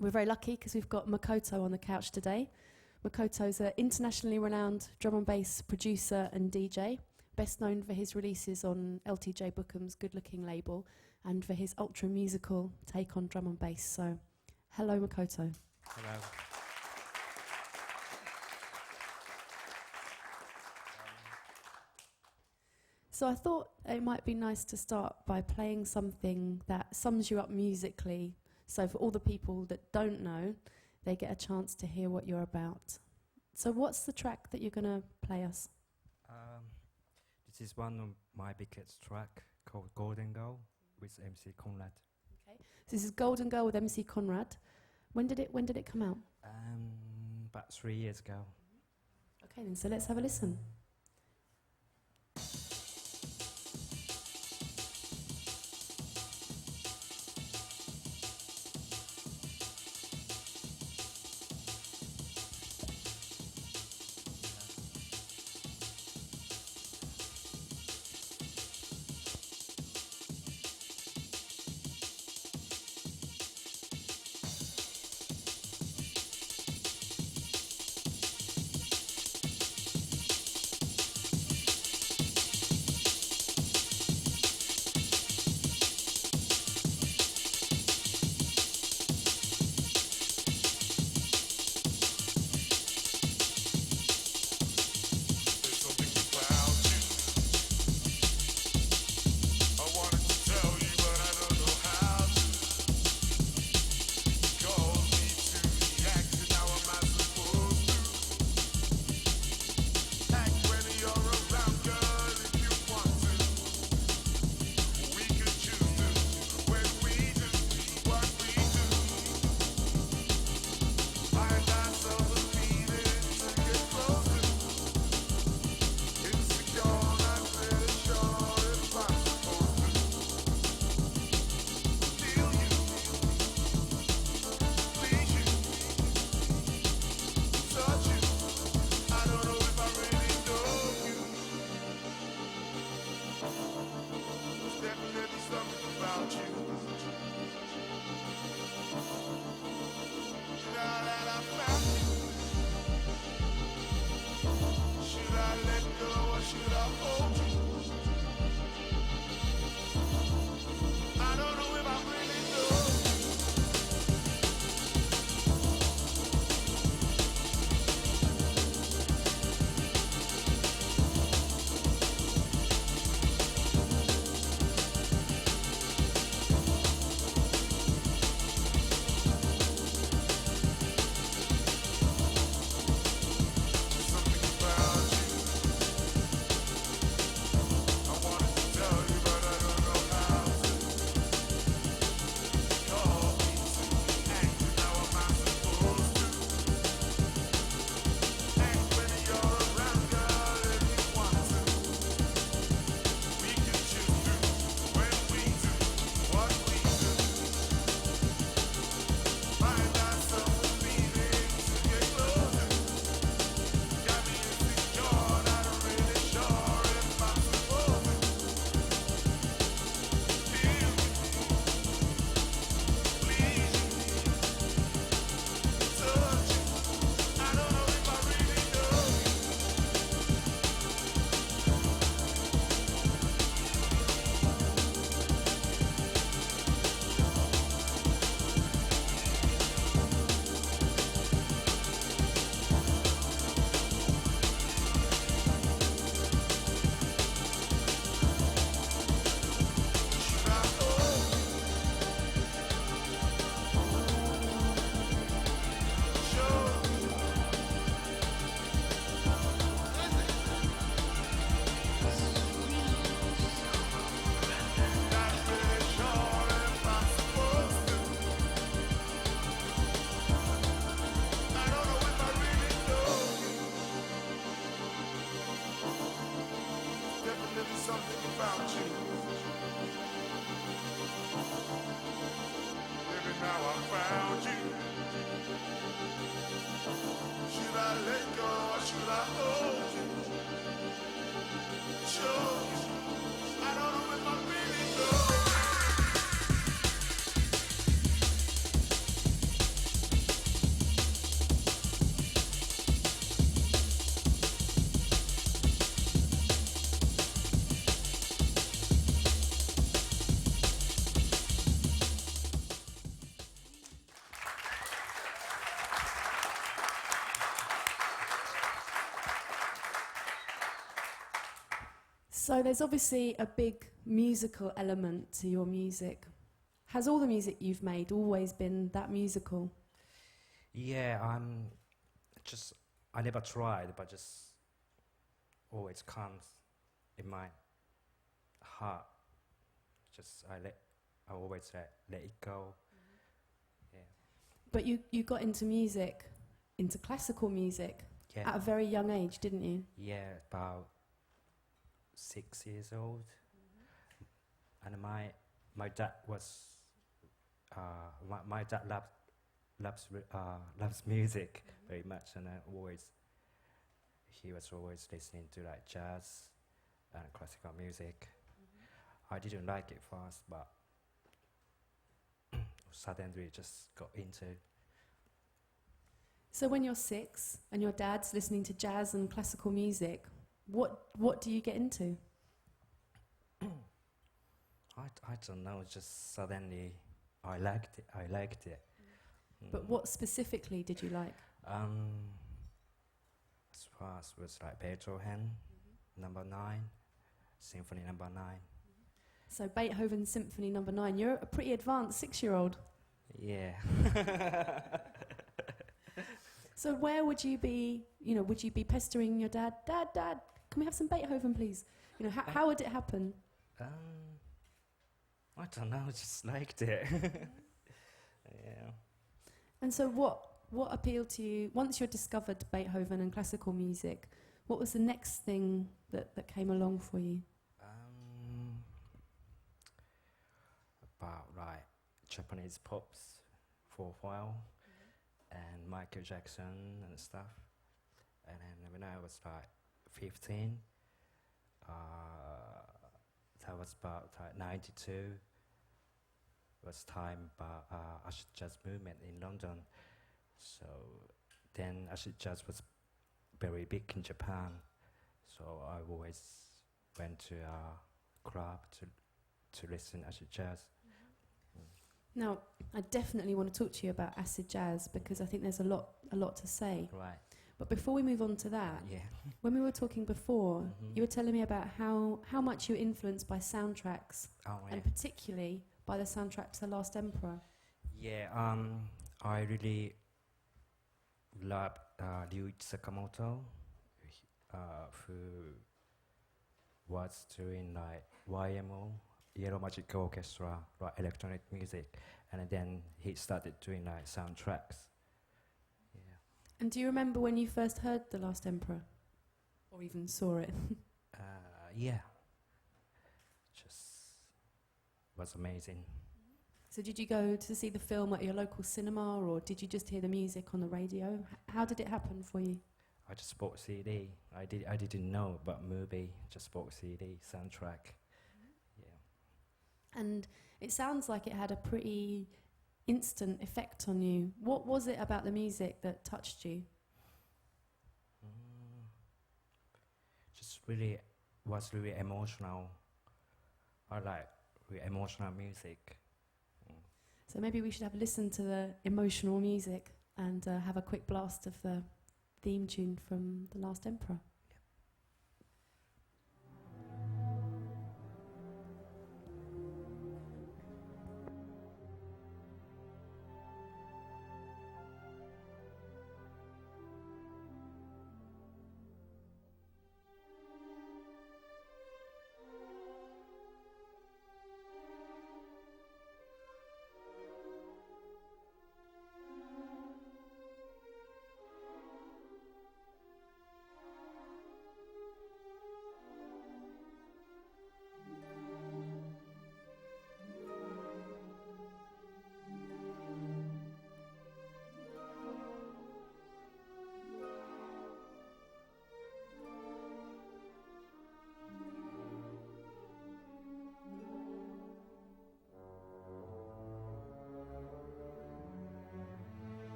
We're very lucky because we've got Makoto on the couch today. Makoto's an internationally renowned drum and bass producer and DJ, best known for his releases on LTJ Bookham's Good Looking label and for his ultra musical take on drum and bass. So, hello Makoto. Hello. So I thought it might be nice to start by playing something that sums you up musically. So for all the people that don't know, they get a chance to hear what you're about. So what's the track that you're going to play us? This is one of my biggest track called Golden Girl with MC Conrad. Okay. So this is Golden Girl with MC Conrad. When did it come out? About 3 years ago. Okay, then so let's have a listen. So there's obviously a big musical element to your music. Has all the music you've made always been that musical? Yeah, I never tried, but just always comes in my heart. I always let it go. Yeah. But you got into music, into classical music, Yeah. at a very young age, didn't you? Yeah, about 6 years old. And my dad was my dad loves music very much, and he was always listening to like jazz and classical music. I didn't like it first, but suddenly just got into. So when you're 6 and your dad's listening to jazz and classical music, what do you get into? I don't know, just suddenly I liked it. But what specifically did you like? As first was like Beethoven, number 9, Symphony number 9. So Beethoven Symphony Number 9. You're a pretty advanced 6-year-old. Yeah. So where would you be? You know, would you be pestering your dad? Dad, can we have some Beethoven, please? You know, how would it happen? I don't know, just liked it. Yeah. And so what appealed to you once you discovered Beethoven and classical music? What was the next thing that came along for you? About like Japanese pops for a while, and Michael Jackson and stuff. And then when I was like 15, that was about like 92. Was time about acid jazz movement in London. So then acid jazz was very big in Japan. So I always went to a club to listen acid jazz. Now, I definitely want to talk to you about acid jazz because I think there's a lot to say. Right. But before we move on to that, Yeah. when we were talking before, you were telling me about how much you were influenced by soundtracks, Oh, yeah. and particularly by the soundtrack to The Last Emperor. Yeah, I really love Ryu Sakamoto, who was doing like YMO, Yellow Magic Orchestra, like electronic music, and then he started doing like soundtracks. Yeah. And do you remember when you first heard The Last Emperor? Or even saw it? Yeah. Just was amazing. So did you go to see the film at your local cinema, or did you just hear the music on the radio? How did it happen for you? I just bought CD. I didn't know about movie. Just bought CD soundtrack. Yeah. And it sounds like it had a pretty instant effect on you. What was it about the music that touched you? Just was really emotional. I like really emotional music. So maybe we should have a listen to the emotional music and have a quick blast of the theme tune from The Last Emperor.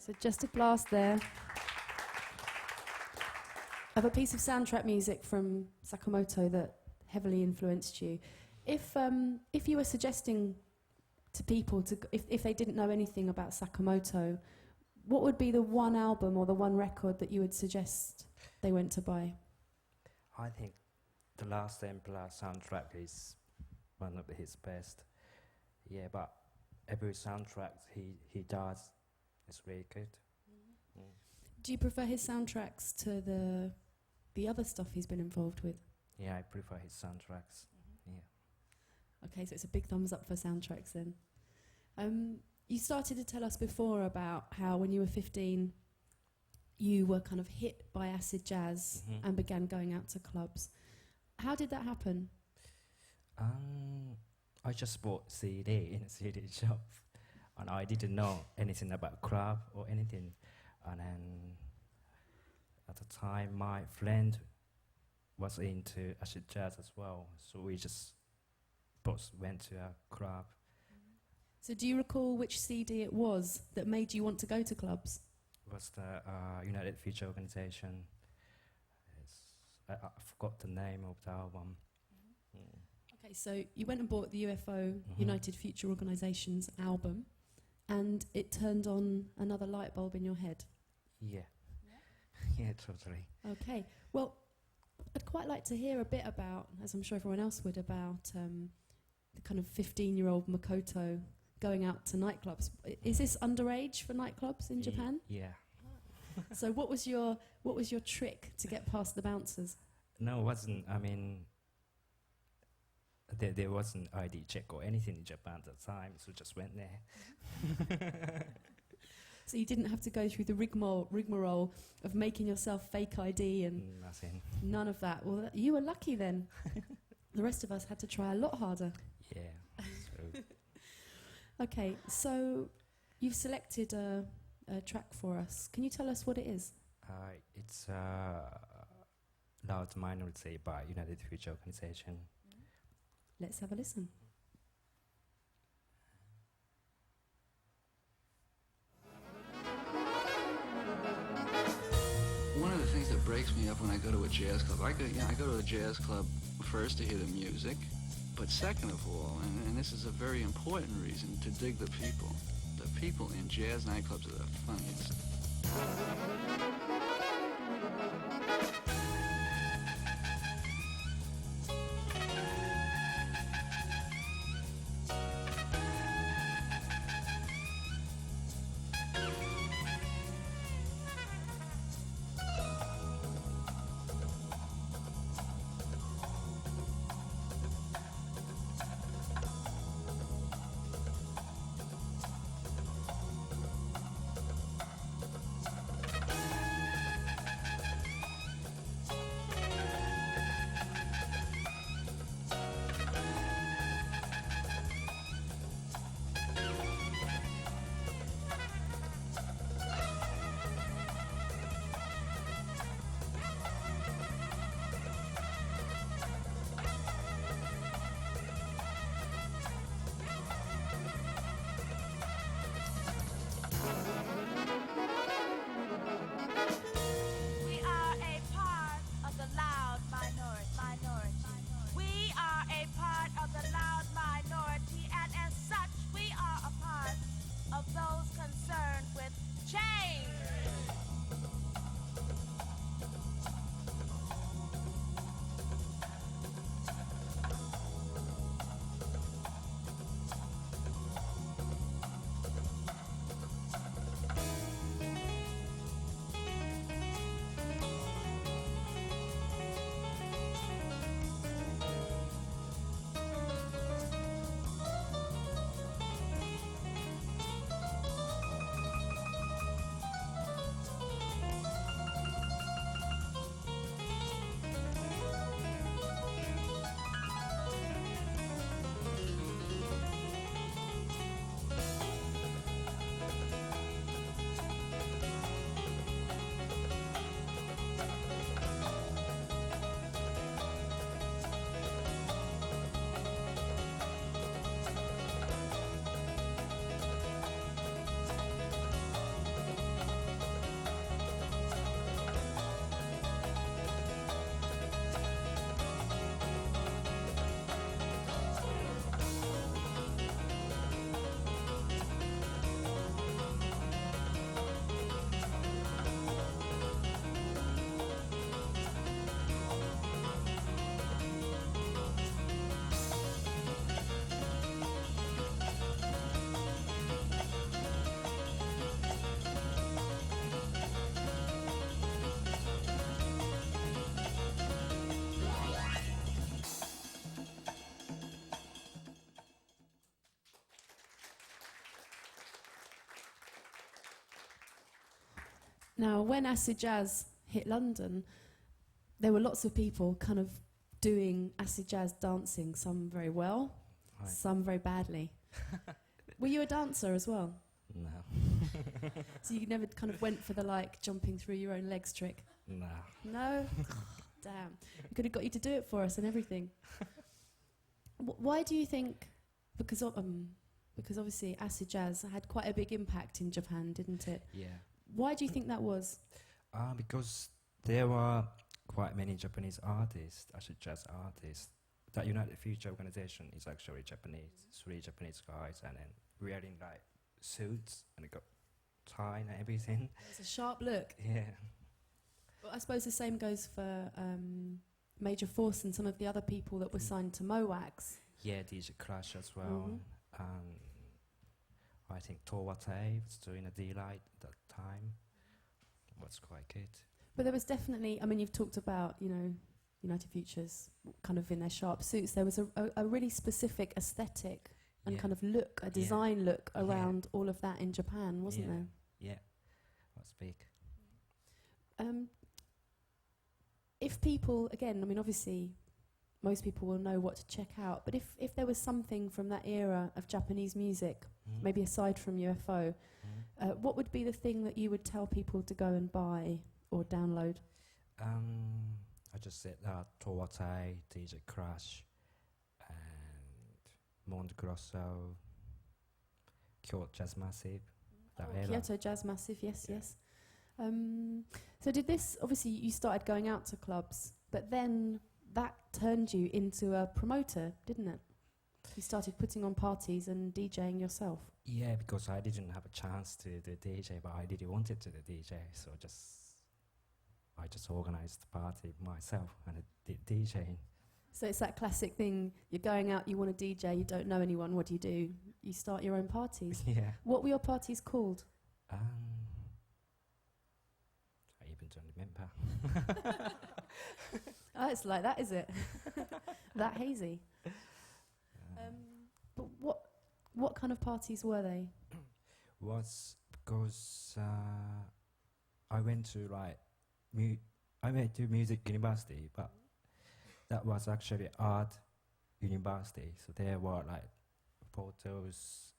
So just a blast there of a piece of soundtrack music from Sakamoto that heavily influenced you. If you were suggesting to people if they didn't know anything about Sakamoto, what would be the one album or the one record that you would suggest they went to buy? I think the Last Emperor soundtrack is one of his best. Yeah, but every soundtrack he does is really good. Mm. Do you prefer his soundtracks to the other stuff he's been involved with? Yeah, I prefer his soundtracks. Yeah. Okay, so it's a big thumbs up for soundtracks then. You started to tell us before about how when you were 15, you were kind of hit by acid jazz and began going out to clubs. How did that happen? I just bought CD in a CD shop, and I didn't know anything about club or anything. And then at the time, my friend was into acid jazz as well, so we just both went to a club. So do you recall which CD it was that made you want to go to clubs? It was the United Future Organization. I forgot the name of the album. Okay, so you went and bought the UFO, United Future Organization's album, and it turned on another light bulb in your head. Yeah. Yeah, totally. Okay, well, I'd quite like to hear a bit about, as I'm sure everyone else would, about the kind of 15-year-old Makoto going out to nightclubs. Is this underage for nightclubs in Japan? Yeah. So what was your trick to get past the bouncers? No, it wasn't. I mean, there wasn't ID check or anything in Japan at the time, so just went there. So you didn't have to go through the rigmarole of making yourself fake ID and nothing. None of that. Well, you were lucky then. The rest of us had to try a lot harder. Yeah. So Okay, so you've selected a track for us. Can you tell us what it is? it's Loud Minority by United Future Organization. Let's have a listen. One of the things that breaks me up when I go to a jazz club, I go to a jazz club first to hear the music, but second of all, and this is a very important reason, to dig the people. The people in jazz nightclubs are the funniest. Now, when acid jazz hit London, there were lots of people kind of doing acid jazz dancing, some very well, Right. some very badly. Were you a dancer as well? No. So you never kind of went for the like jumping through your own legs trick? No. No? Damn. We could have got you to do it for us and everything. Why do you think, because obviously acid jazz had quite a big impact in Japan, didn't it? Yeah. Why do you think that was? Because there were quite many Japanese artists, actually jazz artists. That United Future organization is actually Japanese, 3 Japanese guys, and then wearing like suits and they got tie and everything. It's a sharp look. Yeah. Well, I suppose the same goes for Major Force and some of the other people that were signed to MOAX. Yeah, DJ Crash as well. I think Towate was doing a D-Light at that time. Was quite good. But there was definitely, I mean, you've talked about, you know, United Futures kind of in their sharp suits. There was a really specific aesthetic and kind of look, a design look around all of that in Japan, wasn't there? Yeah, was big. If people, again, I mean, obviously, most people will know what to check out, but if there was something from that era of Japanese music, maybe aside from UFO, what would be the thing that you would tell people to go and buy or download? I just said Towate, DJ Crash, and Monte Grosso, Kyoto Jazz Massive. Kyoto Jazz Massive, yes. So did this, obviously you started going out to clubs, but then that turned you into a promoter, didn't it? You started putting on parties and DJing yourself. Yeah, because I didn't have a chance to do DJ, but I really wanted to do DJ, so I just organised the party myself and I did DJing. So it's that classic thing, you're going out, you want to DJ, you don't know anyone, what do? You start your own parties. Yeah. What were your parties called? I even don't remember. Oh, it's like that, is it? That hazy. But what kind of parties were they? Was because I went to like I went to music university, but that was actually art university. So there were like photos,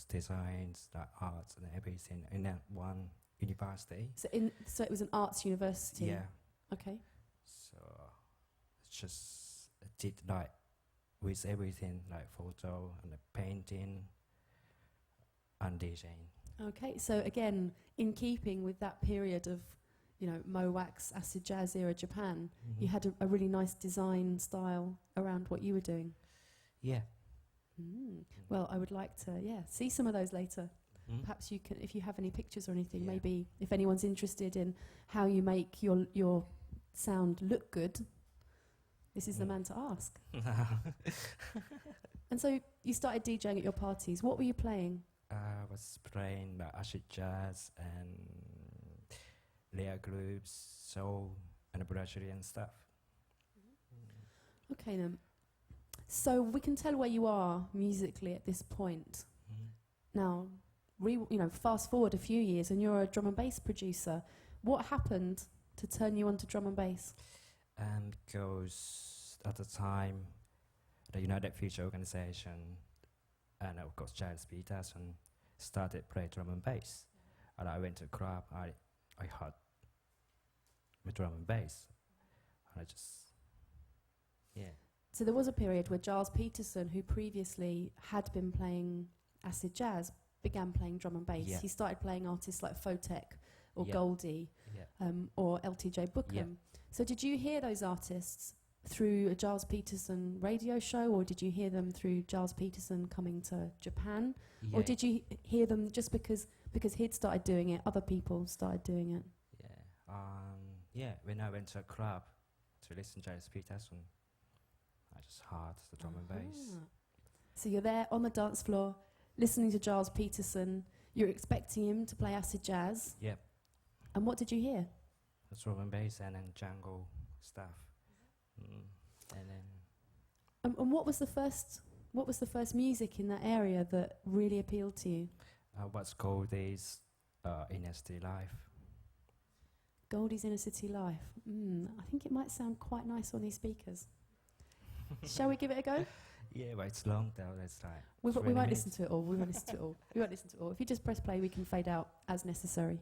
designs, like arts and everything in that one university. So it was an arts university. Yeah. Okay. So just did like with everything, like photo and the painting and DJing. Okay, so again, in keeping with that period of, you know, MOAX, acid jazz era Japan, you had a really nice design style around what you were doing. Yeah. Well, I would like to, see some of those later. Perhaps you can, if you have any pictures or anything, maybe if anyone's interested in how you make your sound look good, this is the man to ask. And so you started DJing at your parties. What were you playing? I was playing acid jazz and layer groups, soul and Brazilian stuff. Okay then. So we can tell where you are musically at this point. Now, fast forward a few years and you're a drum and bass producer. What happened to turn you on to drum and bass? Because at the time, the United Future organization and of course Giles Peterson started play drum and bass, and I went to a club. I heard my drum and bass, and I just So there was a period where Giles Peterson, who previously had been playing acid jazz, began playing drum and bass. Yeah. He started playing artists like Photek or Yeah. Goldie or LTJ Bookham. Yeah. So did you hear those artists through a Giles Peterson radio show, or did you hear them through Giles Peterson coming to Japan? Yeah. Or did you hear them just because he'd started doing it, other people started doing it? When I went to a club to listen to Giles Peterson, I just heard the drum and bass. So you're there on the dance floor, listening to Giles Peterson. You're expecting him to play acid jazz. Yep. And what did you hear? The drum and bass and then jungle stuff. And then And what was the first music in that area that really appealed to you? what's called is NSD Live. Goldie's Inner City Life. I think it might sound quite nice on these speakers. Shall we give it a go? Yeah, but it's long though. That's right. We It's won't 20 listen minutes. to it all. We won't listen to it all. We won't listen to it all. If you just press play, we can fade out as necessary.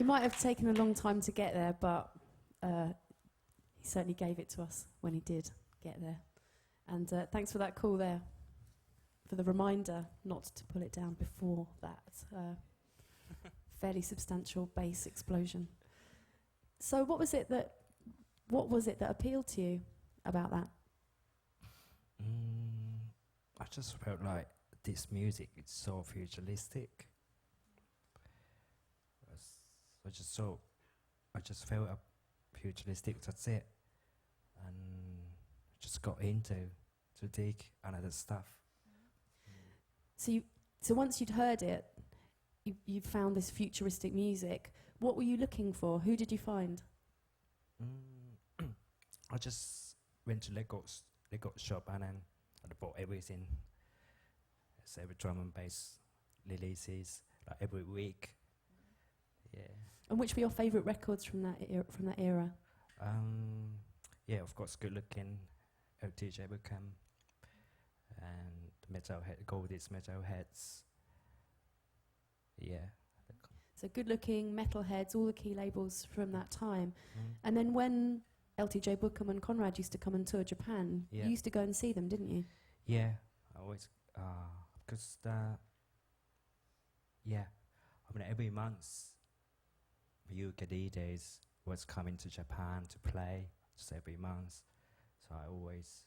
It might have taken a long time to get there, but he certainly gave it to us when he did get there. And thanks for that call there, for the reminder not to pull it down before that fairly substantial bass explosion. So what was it that appealed to you about that? I just felt like this music is so futuristic. I just felt futuristic. That's it, and just got into to dig another stuff. So once you'd heard it, you'd found this futuristic music. What were you looking for? Who did you find? I just went to Lego shop and then I bought everything. It's every drum and bass releases like every week. Yeah. And which were your favourite records from that era? Yeah, of course, Good Looking, LTJ Bookham, and Goldie's Metalheads. Yeah. So Good Looking, Metalheads, all the key labels from that time. And then when LTJ Bookham and Conrad used to come and tour Japan, you used to go and see them, didn't you? Yeah, I always, because every month, UK DJs was coming to Japan to play, just every month. So I always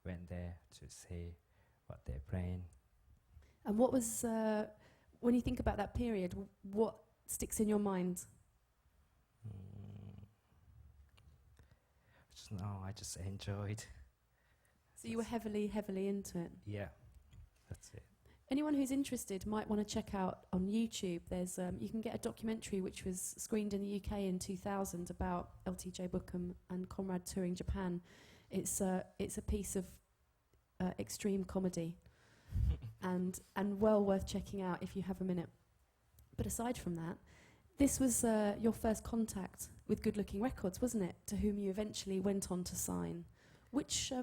went there to see what they're playing. And what was, when you think about that period, what sticks in your mind? I just enjoyed. So you were heavily into it? Yeah, that's it. Anyone who's interested might want to check out on YouTube. There's you can get a documentary which was screened in the UK in 2000 about LTJ Bookham and Conrad touring Japan. It's a piece of extreme comedy and well worth checking out if you have a minute. But aside from that, this was your first contact with Good Looking Records, wasn't it? To whom you eventually went on to sign. Which,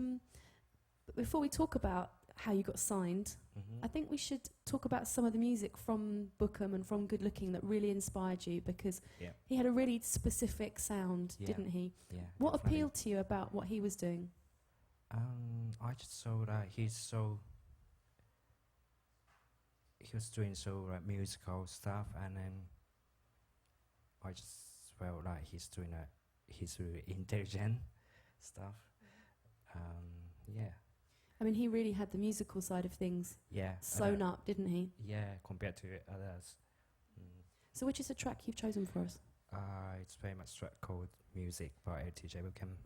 before we talk about how you got signed, I think we should talk about some of the music from Bookham and from Good Looking that really inspired you, because he had a really specific sound, didn't he? Yeah. What definitely. appealed to you about what he was doing? I just saw that he was doing musical stuff, and then I just felt like he's really intelligent stuff. Yeah. I mean, he really had the musical side of things sewn up, didn't he? Yeah, compared to others. So which is the track you've chosen for us? It's very much track called Music by LTJ Bookham.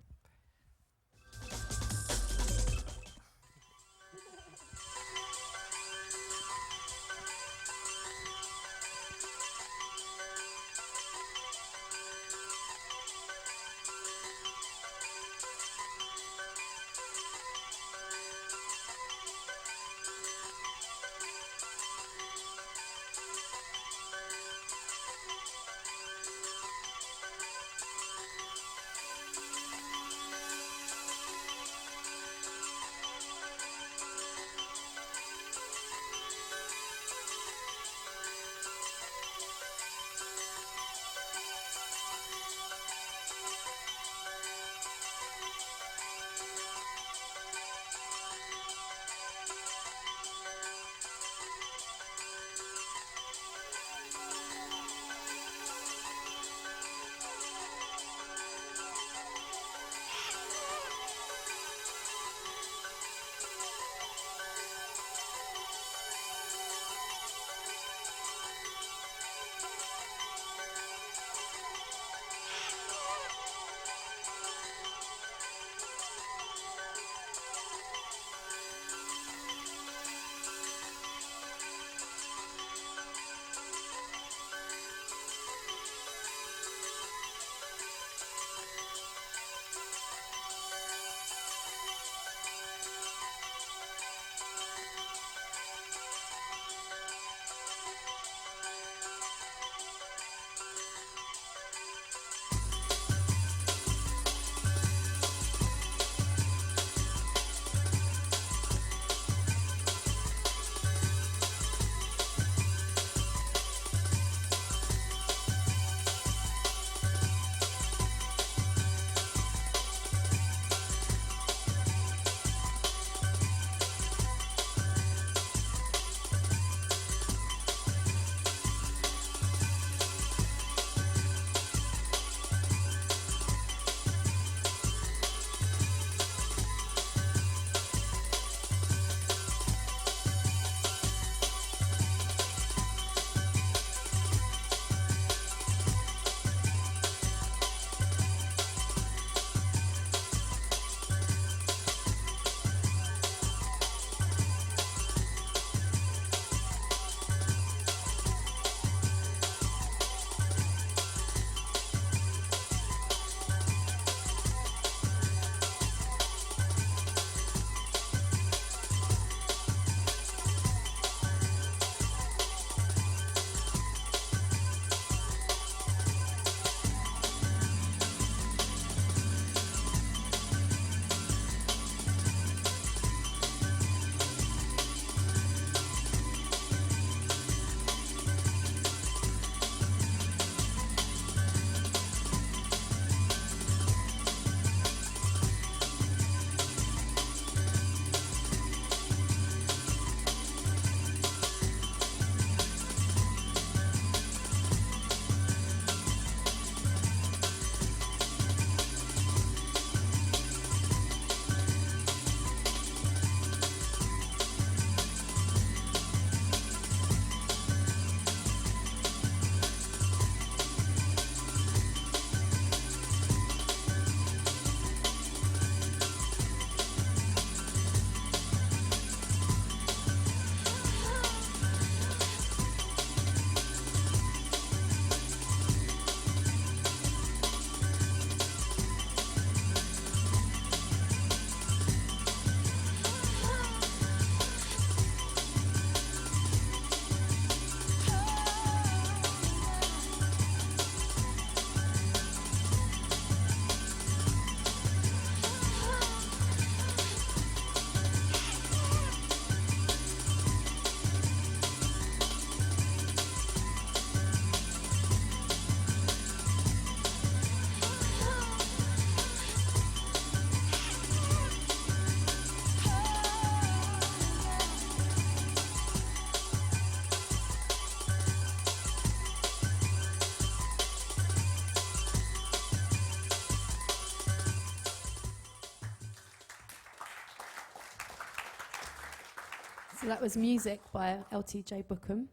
So that was Music by LTJ Bookham.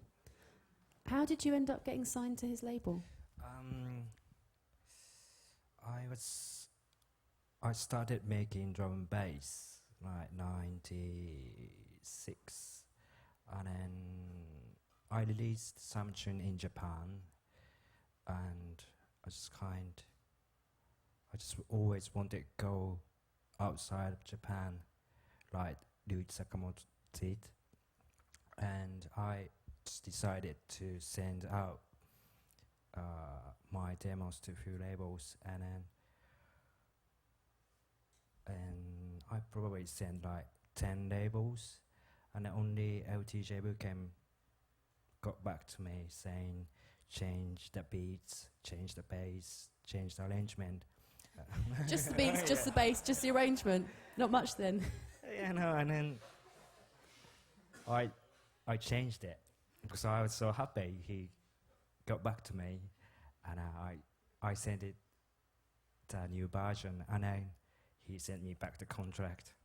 How did you end up getting signed to his label? I started making drum and bass like 96, and then I released some tune in Japan, and I just always wanted to go outside of Japan, like Ryuichi Sakamoto did, and I just decided to send out my demos to a few labels, and I probably sent like 10 labels, and only LTJ Bookham got back to me saying change the beats, change the bass, change the arrangement. Just the beats, just the bass, just the arrangement. Not much then. Yeah, no, and then I changed it because I was so happy he got back to me, and I sent it the new version, and then he sent me back the contract.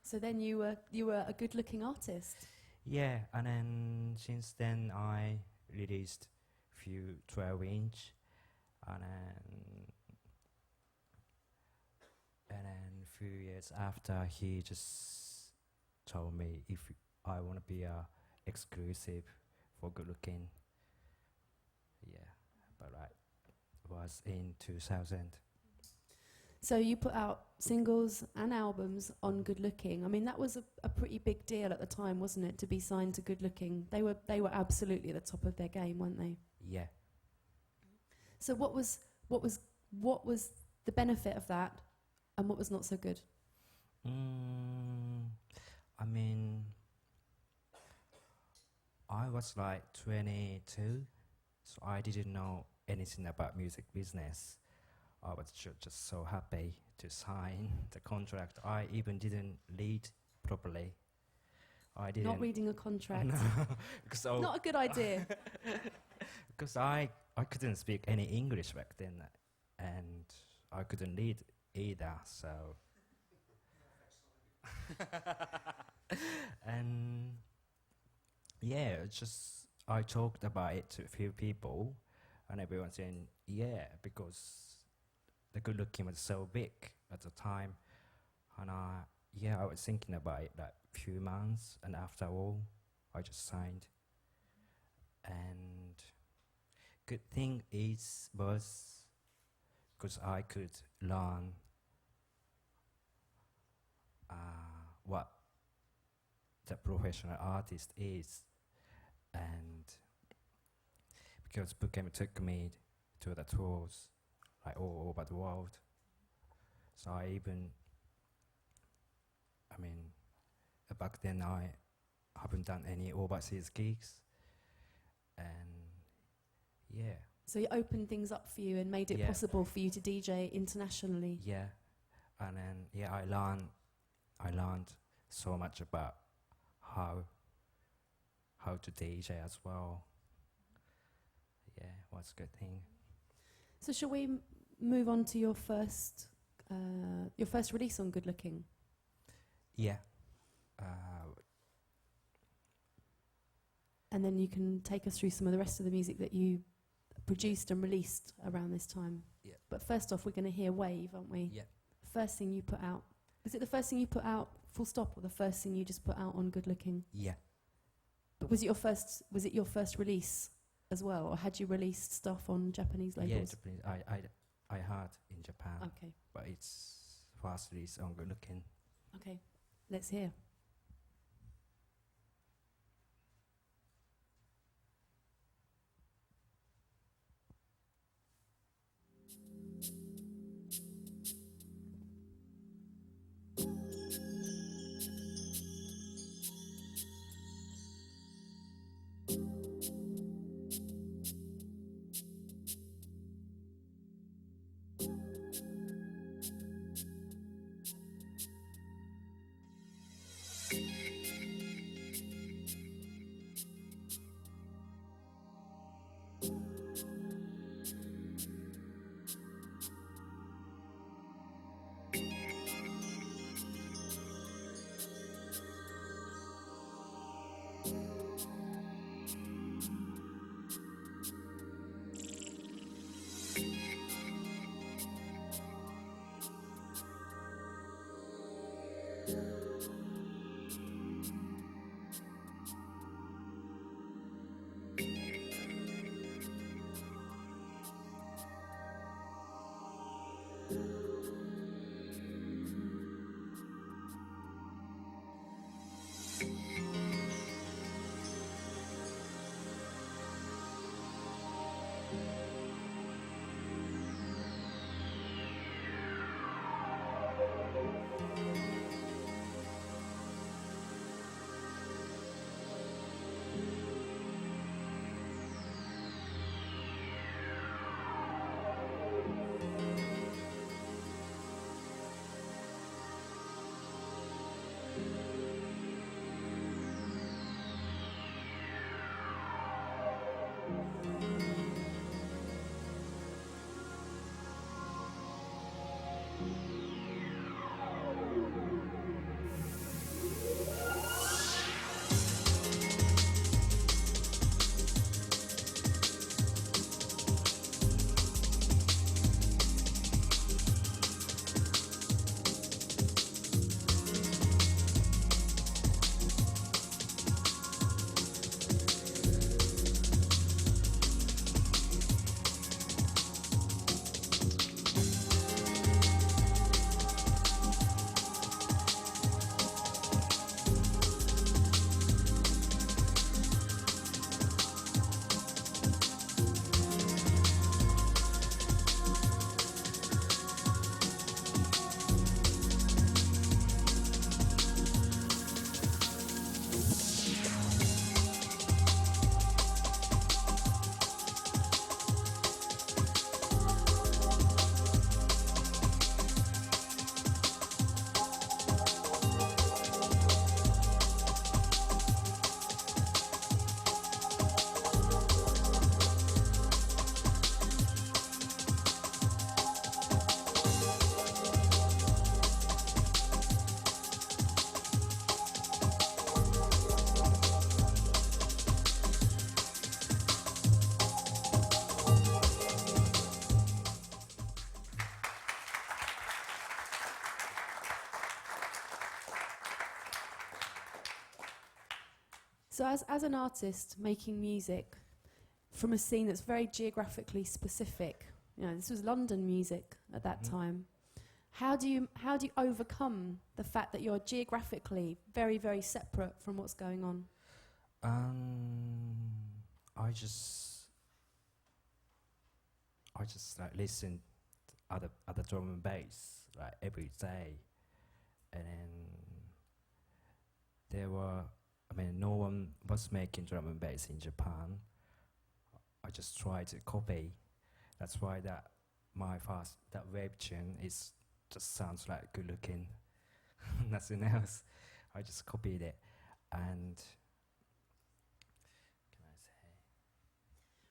So then you were a good-looking artist. Yeah, and then since then I released few 12-inch, and then a few years after he just told me if I want to be a exclusive for good looking. Yeah, but right, it was in 2000. So you put out singles and albums on Good Looking. I mean, that was a pretty big deal at the time, wasn't it, to be signed to Good Looking? They were absolutely at the top of their game, weren't they? Yeah. So what was the benefit of that, and what was not so good? I mean, I was like 22, so I didn't know anything about music business. I was just so happy to sign the contract. I even didn't read properly. I didn't. Not reading a contract. No, because Not a good idea. because I couldn't speak any English back then, and I couldn't read either. So, and yeah, just I talked about it to a few people, and everyone saying yeah, because the Good Looking was so big at the time, and I was thinking about it like few months, and after all, I just signed. And good thing was because I could learn what the professional artist is, and because Bookham took me to the tours like all over the world. So I mean, back then I haven't done any overseas gigs, and yeah. So you opened things up for you and made it possible for you to DJ internationally. Yeah, and then I learned so much about how to DJ as well. Yeah, was a good thing. So shall we move on to your first release on Good Looking? Yeah. And then you can take us through some of the rest of the music that you produced and released around this time. Yeah. But first off, we're going to hear Wave, aren't we? Yeah. First thing you put out. Was it the first thing you put out full stop, or the first thing you just put out on Good Looking? Yeah. But was it your first release as well, or had you released stuff on Japanese labels? Yeah, Japanese. I had in Japan. Okay. But it's first release on Good Looking. Okay. Let's hear. So as an artist making music from a scene that's very geographically specific, you know, this was London music at that time. How do you overcome the fact that you're geographically very, very separate from what's going on? I just like listen other drum and bass like every day, and then no one was making drum and bass in Japan. I just tried to copy. That's why that wave tune just sounds like good looking. Nothing else. I just copied it, and can I say?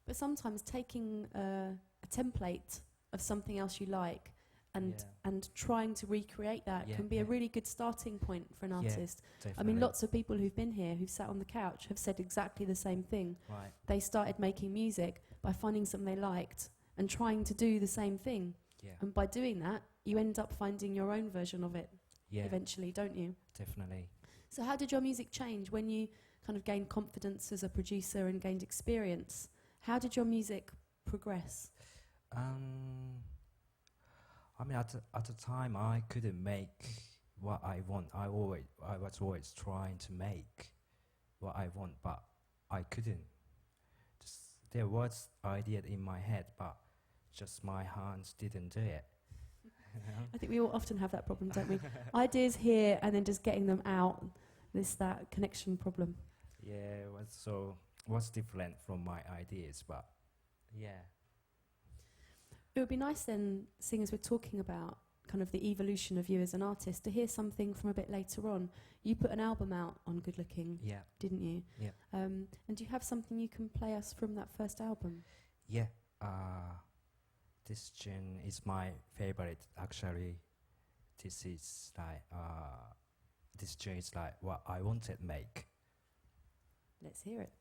But sometimes taking a template of something else you like and trying to recreate that can be a really good starting point for an artist. Definitely. I mean, lots of people who've been here, who've sat on the couch, have said exactly the same thing. Right. They started making music by finding something they liked and trying to do the same thing. Yeah. And by doing that, you end up finding your own version of it eventually, don't you? Definitely. So how did your music change when you kind of gained confidence as a producer and gained experience? How did your music progress? I mean, at the time, I couldn't make what I want. I was always trying to make what I want, but I couldn't. There was idea in my head, but just my hands didn't do it. You know? I think we all often have that problem, don't we? Ideas here and then just getting them out. That connection problem. Yeah, was different from my ideas, but yeah. It would be nice then, seeing as we're talking about kind of the evolution of you as an artist, to hear something from a bit later on. You put an album out on Good Looking, didn't you? Yeah. And do you have something you can play us from that first album? Yeah. This tune is my favorite, actually. This is like, this tune is like what I wanted to make. Let's hear it.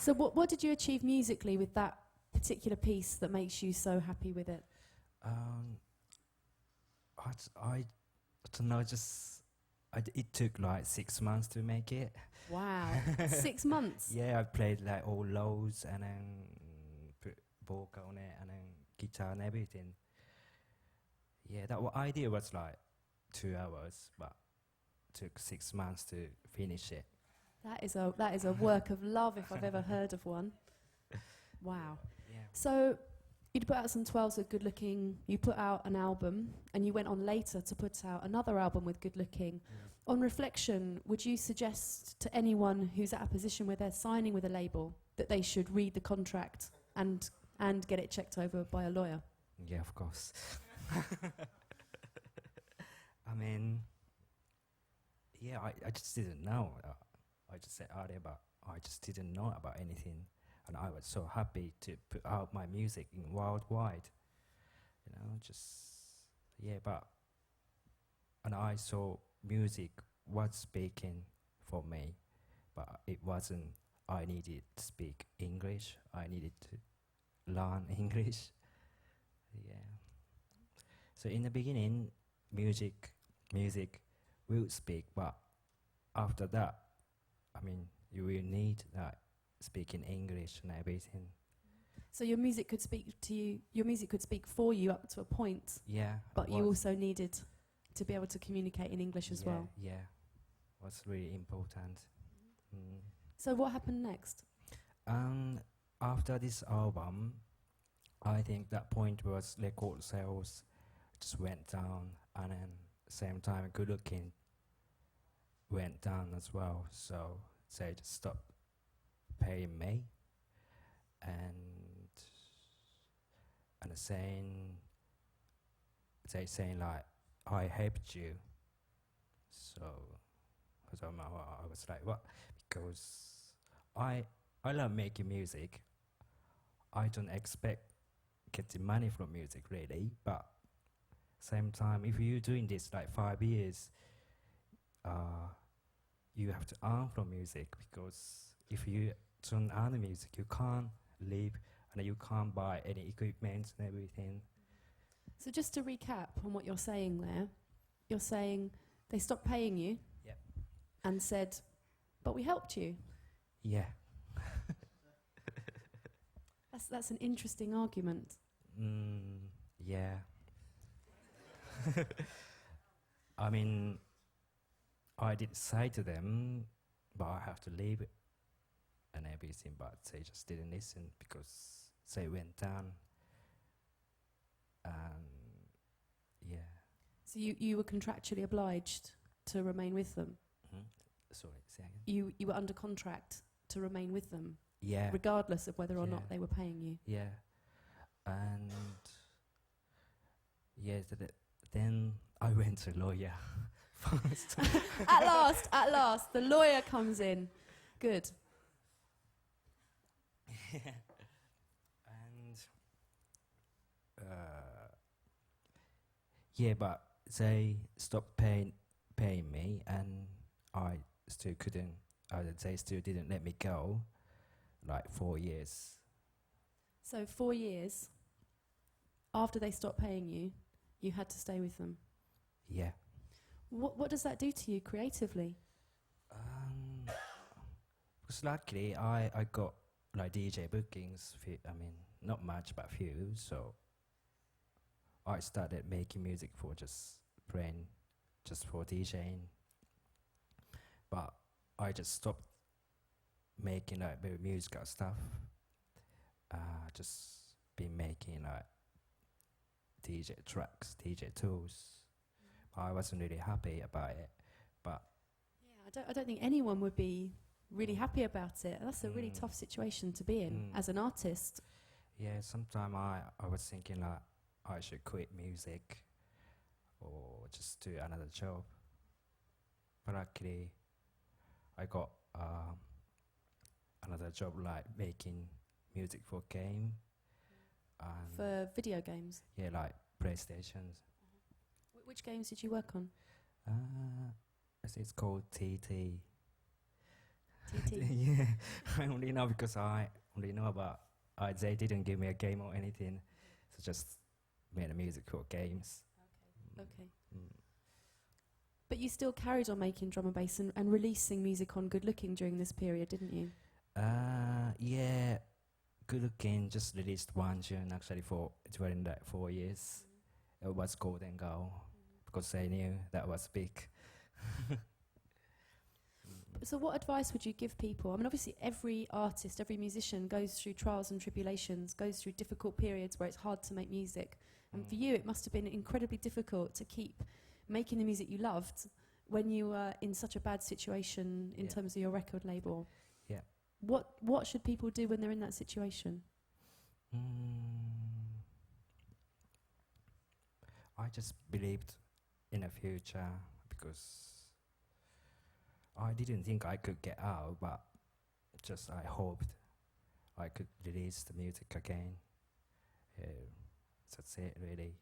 So what did you achieve musically with that particular piece that makes you so happy with it? I don't know, it took like 6 months to make it. Wow. 6 months? Yeah, I played like all lows and then put vocal on it and then guitar and everything. Yeah, idea was like 2 hours, but took 6 months to finish it. That is a work of love if I've ever heard of one. Wow. Yeah. So you'd put out some 12s with Good Looking, you put out an album, and you went on later to put out another album with Good Looking. On reflection, would you suggest to anyone who's at a position where they're signing with a label that they should read the contract and get it checked over by a lawyer? Yeah, of course. I mean, yeah, I just didn't know. I just said earlier, but I just didn't know about anything. And I was so happy to put out my music in worldwide. You know, and I saw music was speaking for me, but it wasn't, I needed to speak English. I needed to learn English. Yeah. So in the beginning, music will speak, but after that, I mean, you will need speaking English and everything. So your music could speak to you, your music could speak for you up to a point. Yeah. But you also needed to be able to communicate in English as well. Yeah, was really important. Mm. So what happened next? After this album, I think that point was record sales just went down, and then same time Good Looking went down as well. So they just stopped paying me, and saying like, I helped you. So I was like, what? Because I love making music. I don't expect getting money from music really, but same time, if you're doing this like 5 years, you have to earn from music, because if you don't earn music, you can't live and you can't buy any equipment and everything. So just to recap on what you're saying there, you're saying they stopped paying you. Yep. And said, but we helped you. Yeah. That's an interesting argument. Yeah. I mean, I did say to them, but I have to leave it and everything, but they just didn't listen because they went down. Yeah. So you were contractually obliged to remain with them? Sorry, say again. You were under contract to remain with them? Yeah. Regardless of whether or not they were paying you? Yeah. And yeah, then I went to a lawyer first. At last, the lawyer comes in. Good. And yeah, but they stopped paying me, and I still couldn't. They still didn't let me go. Like 4 years. So 4 years after they stopped paying you, you had to stay with them. Yeah. What does that do to you creatively? Because luckily I got like DJ bookings. I mean, not much, but few. So I started making music for just playing, just for DJing. But I just stopped making like very musical stuff. Just been making like DJ tracks, DJ tools. I wasn't really happy about it, but yeah, I don't think anyone would be really happy about it. That's a really tough situation to be in as an artist. Yeah, sometimes I was thinking like I should quit music or just do another job. But luckily, I got another job like making music for game. For video games? Yeah, like PlayStations. Which games did you work on? I think it's called TT. TT. Yeah, I only know because I only know about. They didn't give me a game or anything, so just made a music for games. Okay. Mm. But you still carried on making drum and bass and releasing music on Good Looking during this period, didn't you? Yeah, Good Looking just released one tune actually for during that 4 years. It was Golden Girl because they knew that was big. So what advice would you give people? I mean, obviously every artist, every musician goes through trials and tribulations, goes through difficult periods where it's hard to make music. And for you, it must have been incredibly difficult to keep making the music you loved when you were in such a bad situation in terms of your record label. Yeah. What should people do when they're in that situation? I just believed in the future because I didn't think I could get out, but just I hoped I could release the music again. That's it, really.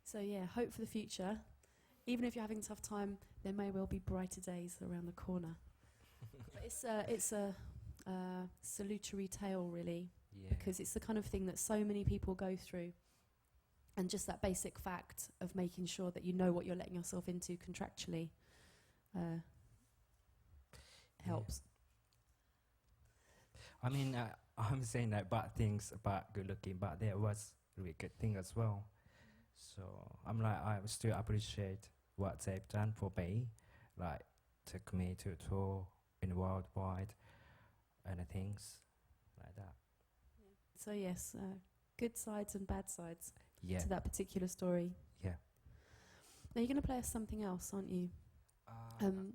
So yeah, hope for the future. Even if you're having a tough time, there may well be brighter days around the corner. But it's a salutary tale, really, Yeah. because it's the kind of thing that so many people go through. And just that basic fact of making sure that you know what you're letting yourself into contractually helps. I mean, I'm saying that bad things about Good Looking, but there was really good thing as well. So I'm like, I still appreciate what they've done for me, like took me to a tour in worldwide and things like that. So yes, good sides and bad sides Yeah. to that particular story. Yeah. Now you're going to play us something else, aren't you?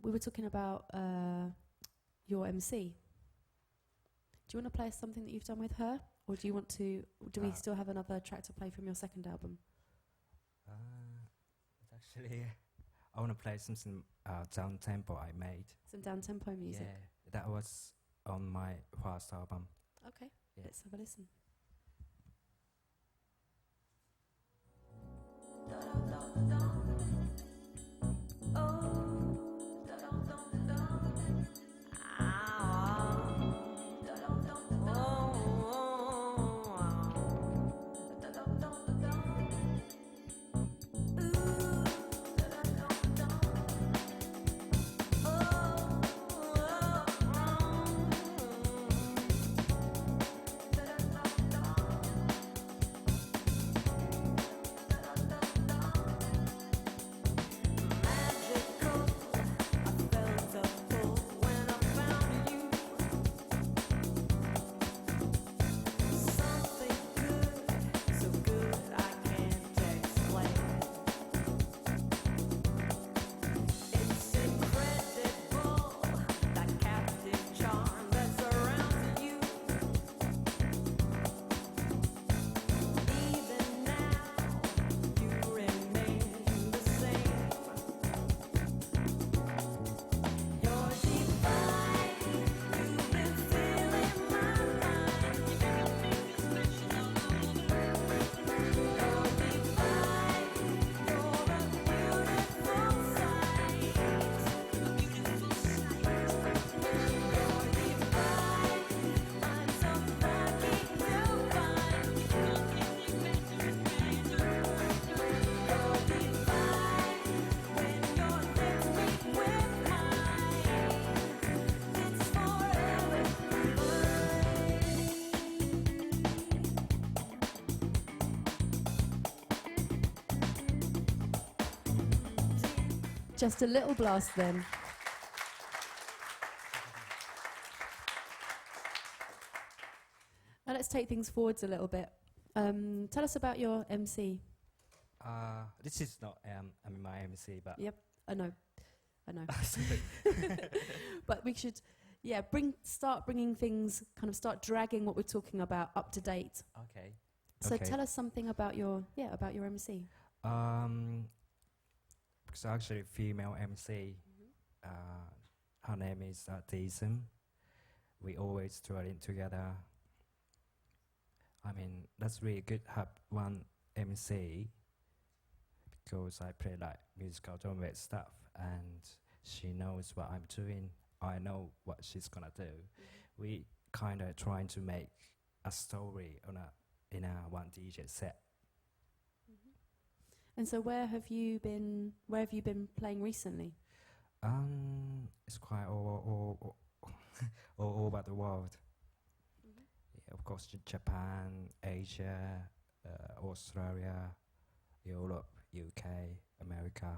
We were talking about your MC. Do you want to play us something that you've done with her, or do you want to? Do we still have another track to play from your second album? Actually, I want to play something down tempo I made. Some down tempo music. Yeah, that was on my first album. Okay, Yeah. let's have a listen. Just a little blast then. Now let's take things forwards a little bit. Tell us about your MC. This is not my MC, but Yep, I know. But we should, start bringing things, start dragging what we're talking about up to date. okay. So Okay. tell us something about your MC. It's actually a female MC. Her name is Daisy. We always touring together. I mean, that's really good to have one MC because I play like musical drum stuff and she knows what I'm doing I know what she's gonna do. We kind of trying to make a story in a one DJ set. And so where have you been playing recently? It's quite all all over the world. Yeah, of course, Japan, Asia, Australia, Europe, UK, America.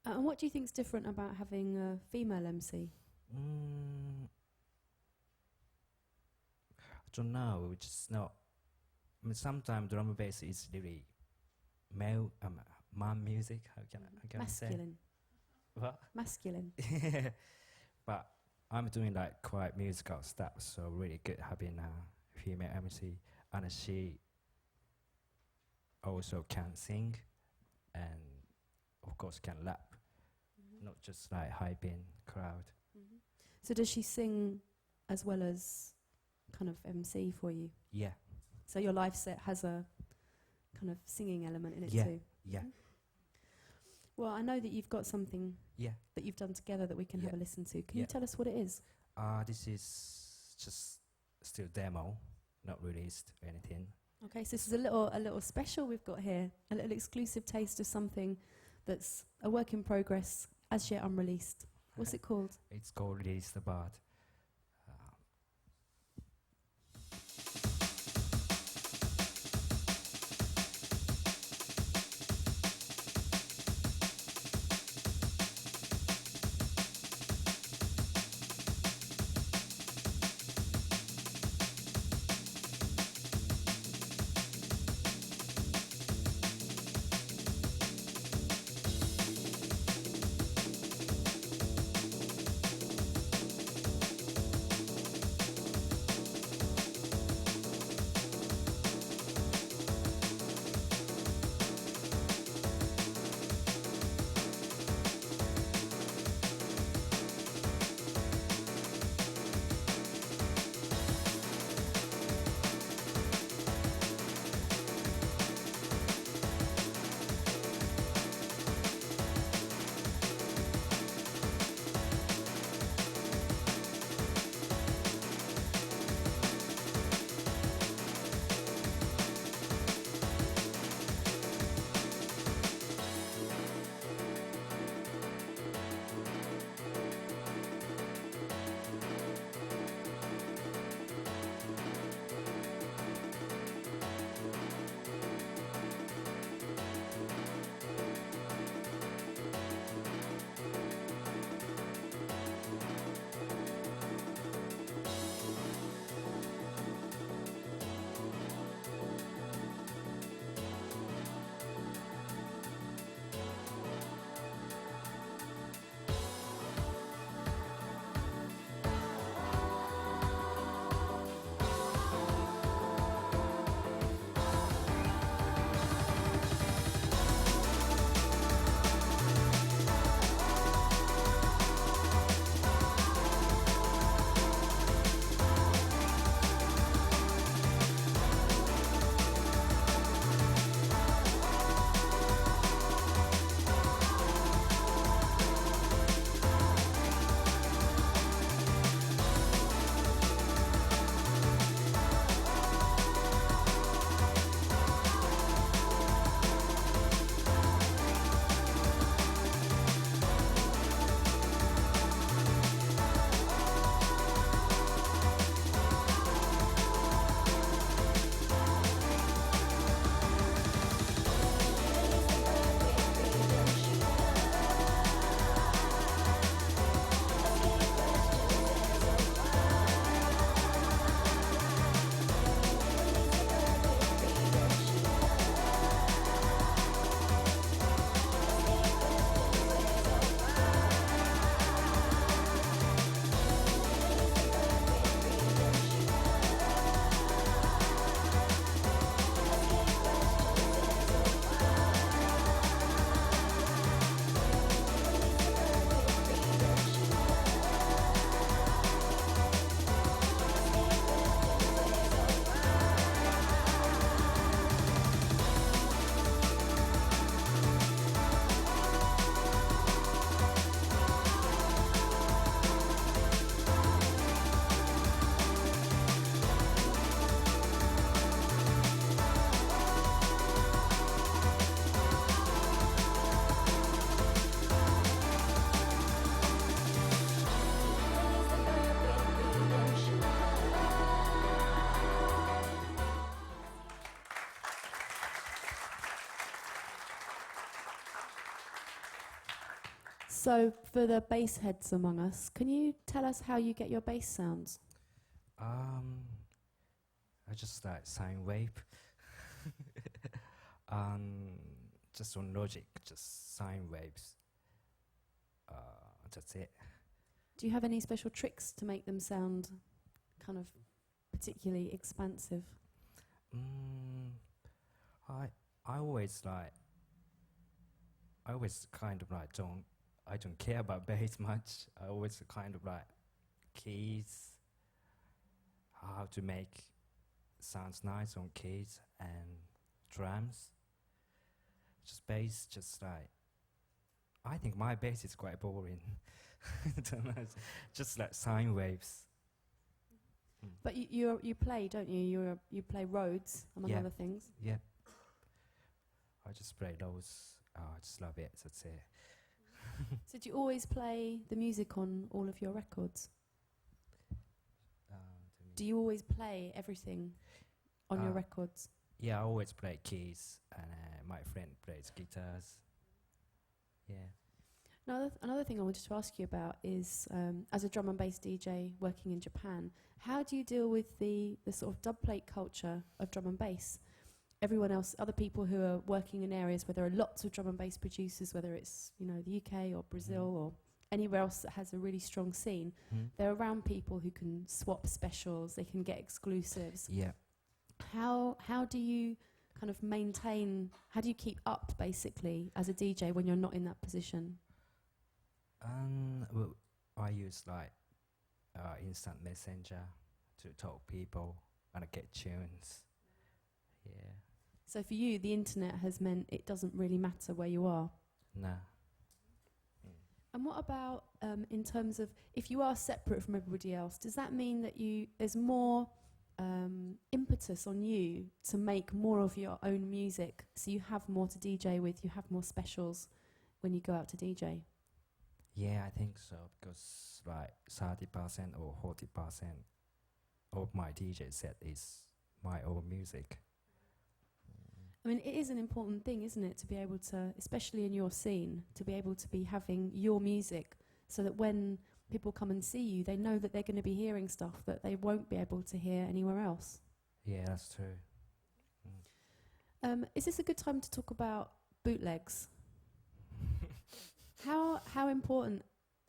And what do you think's different about having a female MC? I don't know. It's just not. I mean, sometimes drum and bass is really male, man music. How can I say? Masculine. What? Masculine. But I'm doing like quite musical stuff, so really good having a female MC, and she also can sing, and of course can rap, not just like hyping crowd. So does she sing as well as kind of MC for you? Yeah, So your live set has a kind of singing element in it Yeah. too? yeah, Well, I know that you've got something yeah. that you've done together that we can have Yeah. a listen to. Can Yeah. you tell us what it is? This is just still demo, not released or anything. Okay, so this is a little special we've got here, a little exclusive taste of something that's a work in progress, as yet unreleased. What's it called? It's called Release the Bud. So, for the bass heads among us, can you tell us how you get your bass sounds? I just like sine wave. um, just on Logic, just sine waves. That's it. Do you have any special tricks to make them sound kind of particularly expansive? I always like. I always kind of like don't. I don't care about bass much. I always kind of like keys. How to make sounds nice on keys and drums. Just bass, just like. I think my bass is quite boring. Don't know, just like sine waves. But you play, don't you? You play Rhodes, among Yeah. other things. Yeah. I just play those. I just love it. That's it. So do you always play the music on all of your records? Do you always play everything on your records? Yeah, I always play keys, and my friend plays guitars. Yeah. Another thing I wanted to ask you about is, as a drum and bass DJ working in Japan, how do you deal with the sort of dub plate culture of drum and bass? Everyone else, other people who are working in areas where there are lots of drum and bass producers, whether it's the UK or Brazil or anywhere else that has a really strong scene, they're around people who can swap specials, they can get exclusives. Yeah. How do you kind of maintain? How do you keep up basically as a DJ when you're not in that position? Well, I use like instant messenger to talk people and get tunes. Yeah. So for you, the internet has meant it doesn't really matter where you are. Nah. And what about in terms of if you are separate from everybody else, does that mean that there's more impetus on you to make more of your own music, so you have more to DJ with, you have more specials when you go out to DJ? Yeah, I think so, because like 30% or 40% of my DJ set is my own music. I mean, it is an important thing, isn't it, to be able to, especially in your scene, to be able to be having your music so that when people come and see you, they know that they're going to be hearing stuff that they won't be able to hear anywhere else. Yeah, that's true. Is this a good time to talk about bootlegs? How important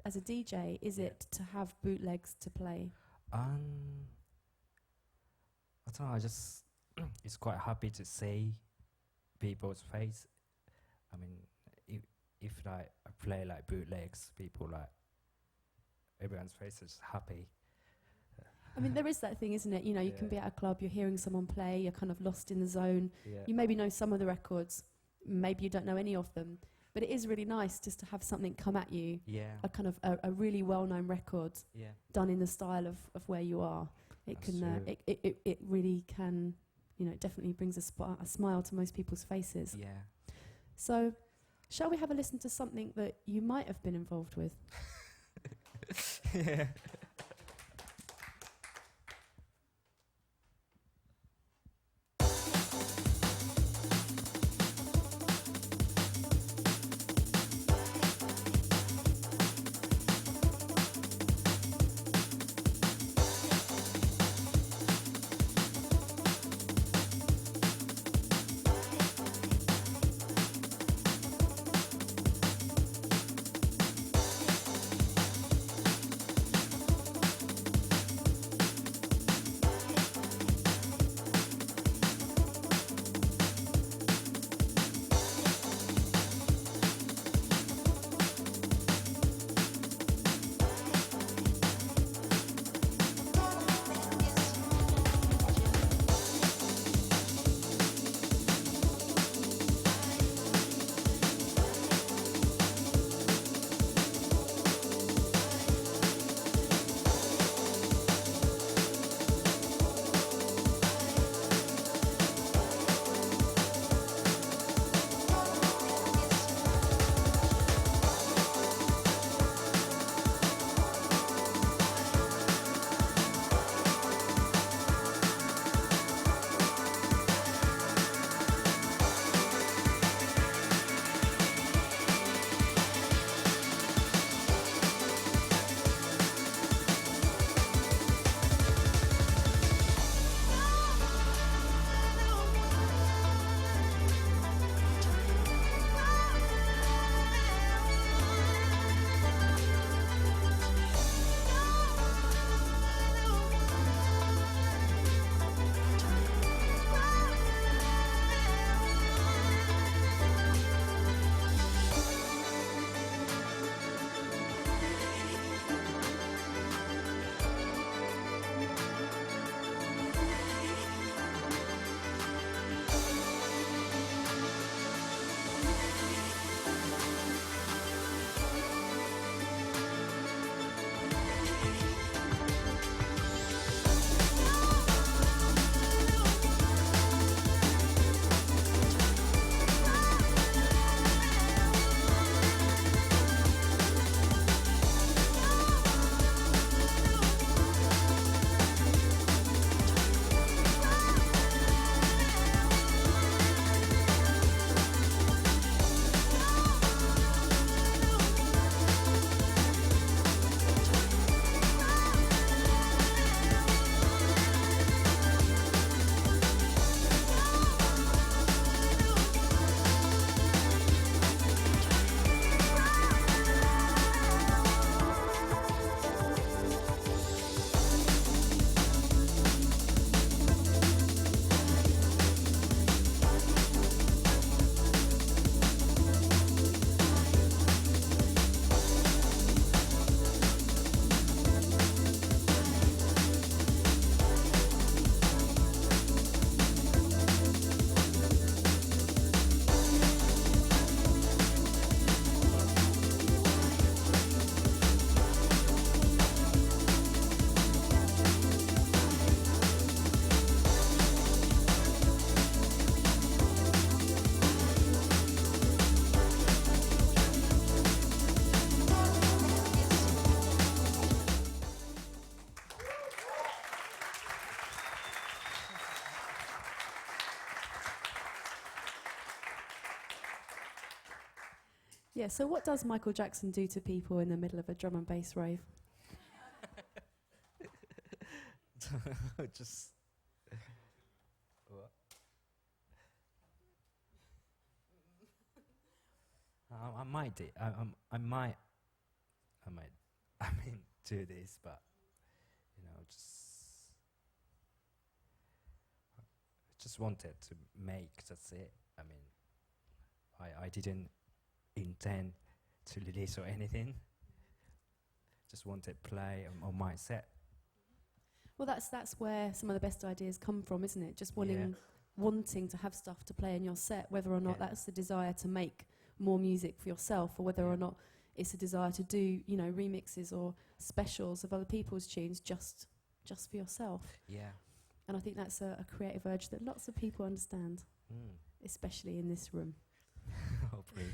as a DJ is it to have bootlegs to play? I don't know, I just it's quite happy to see people's face. I mean, if like I play like bootlegs, people like everyone's face is happy. I mean, there is that thing, isn't it? You can be at a club, you're hearing someone play, you're kind of lost in the zone. Yeah. You maybe know some of the records, maybe you don't know any of them. But it is really nice just to have something come at you, Yeah. a kind of a really well-known record Yeah. done in the style of where you are. It That's can, true. it really can, it definitely brings a smile to most people's faces. Yeah. So, shall we have a listen to something that you might have been involved with? Yeah. Yeah, so what does Michael Jackson do to people in the middle of a drum and bass rave? Just what? I might do. I might. I mean, do this, but just wanted to make. That's it. I mean, I didn't intend to release or anything. Just wanted play on my set. Well, that's where some of the best ideas come from, isn't it? Just wanting to have stuff to play in your set, whether or not that's the desire to make more music for yourself, or whether or not it's a desire to do, remixes or specials of other people's tunes just for yourself. Yeah. And I think that's a creative urge that lots of people understand, especially in this room. Hopefully.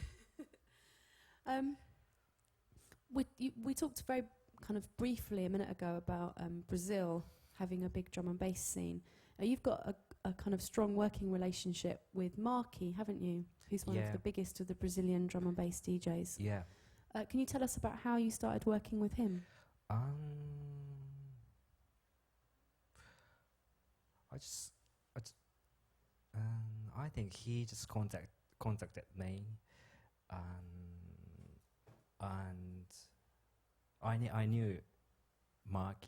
We talked very kind of briefly a minute ago about Brazil having a big drum and bass scene. You've got a kind of strong working relationship with Marky, haven't you? Who's one of the biggest of the Brazilian drum and bass DJs. Yeah. Can you tell us about how you started working with him? I think he just contacted me, and I knew Mark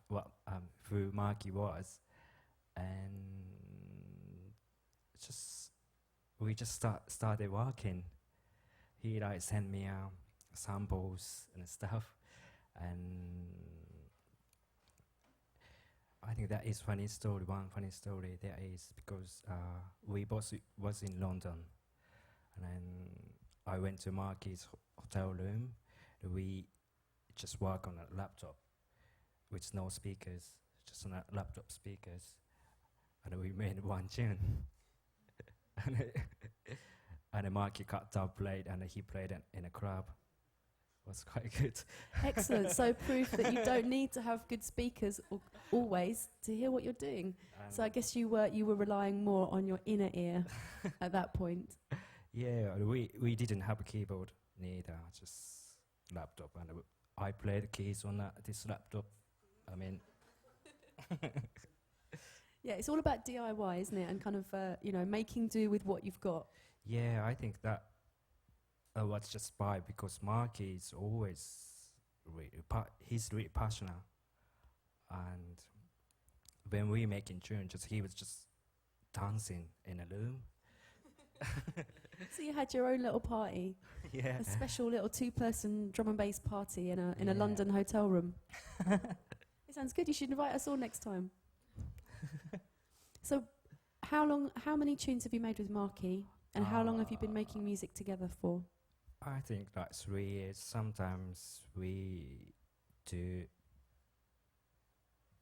who Marky was, and we just started working. He sent me samples and stuff, and I think that is funny story. One funny story there is because we both was in London, and then I went to Marky's hotel room. We just work on a laptop with no speakers, just on a laptop speakers, and we made one tune. And Marky cut down played, and he played it in a club. It was quite good. Excellent. So proof that you don't need to have good speakers always to hear what you're doing. So I guess you were relying more on your inner ear at that point. Yeah, we didn't have a keyboard neither, just laptop, and I played the keys on this laptop. I mean. Yeah, it's all about DIY, isn't it? And kind of, making do with what you've got. Yeah, I think that was just by because Marky is always he's really passionate, and when we making tune, he was just dancing in a room. So you had your own little party, yeah, a special little 2-person drum and bass party in a London hotel room. It sounds good. You should invite us all next time. So, how many tunes have you made with Marky, and how long have you been making music together for? I think like 3 years. Sometimes we do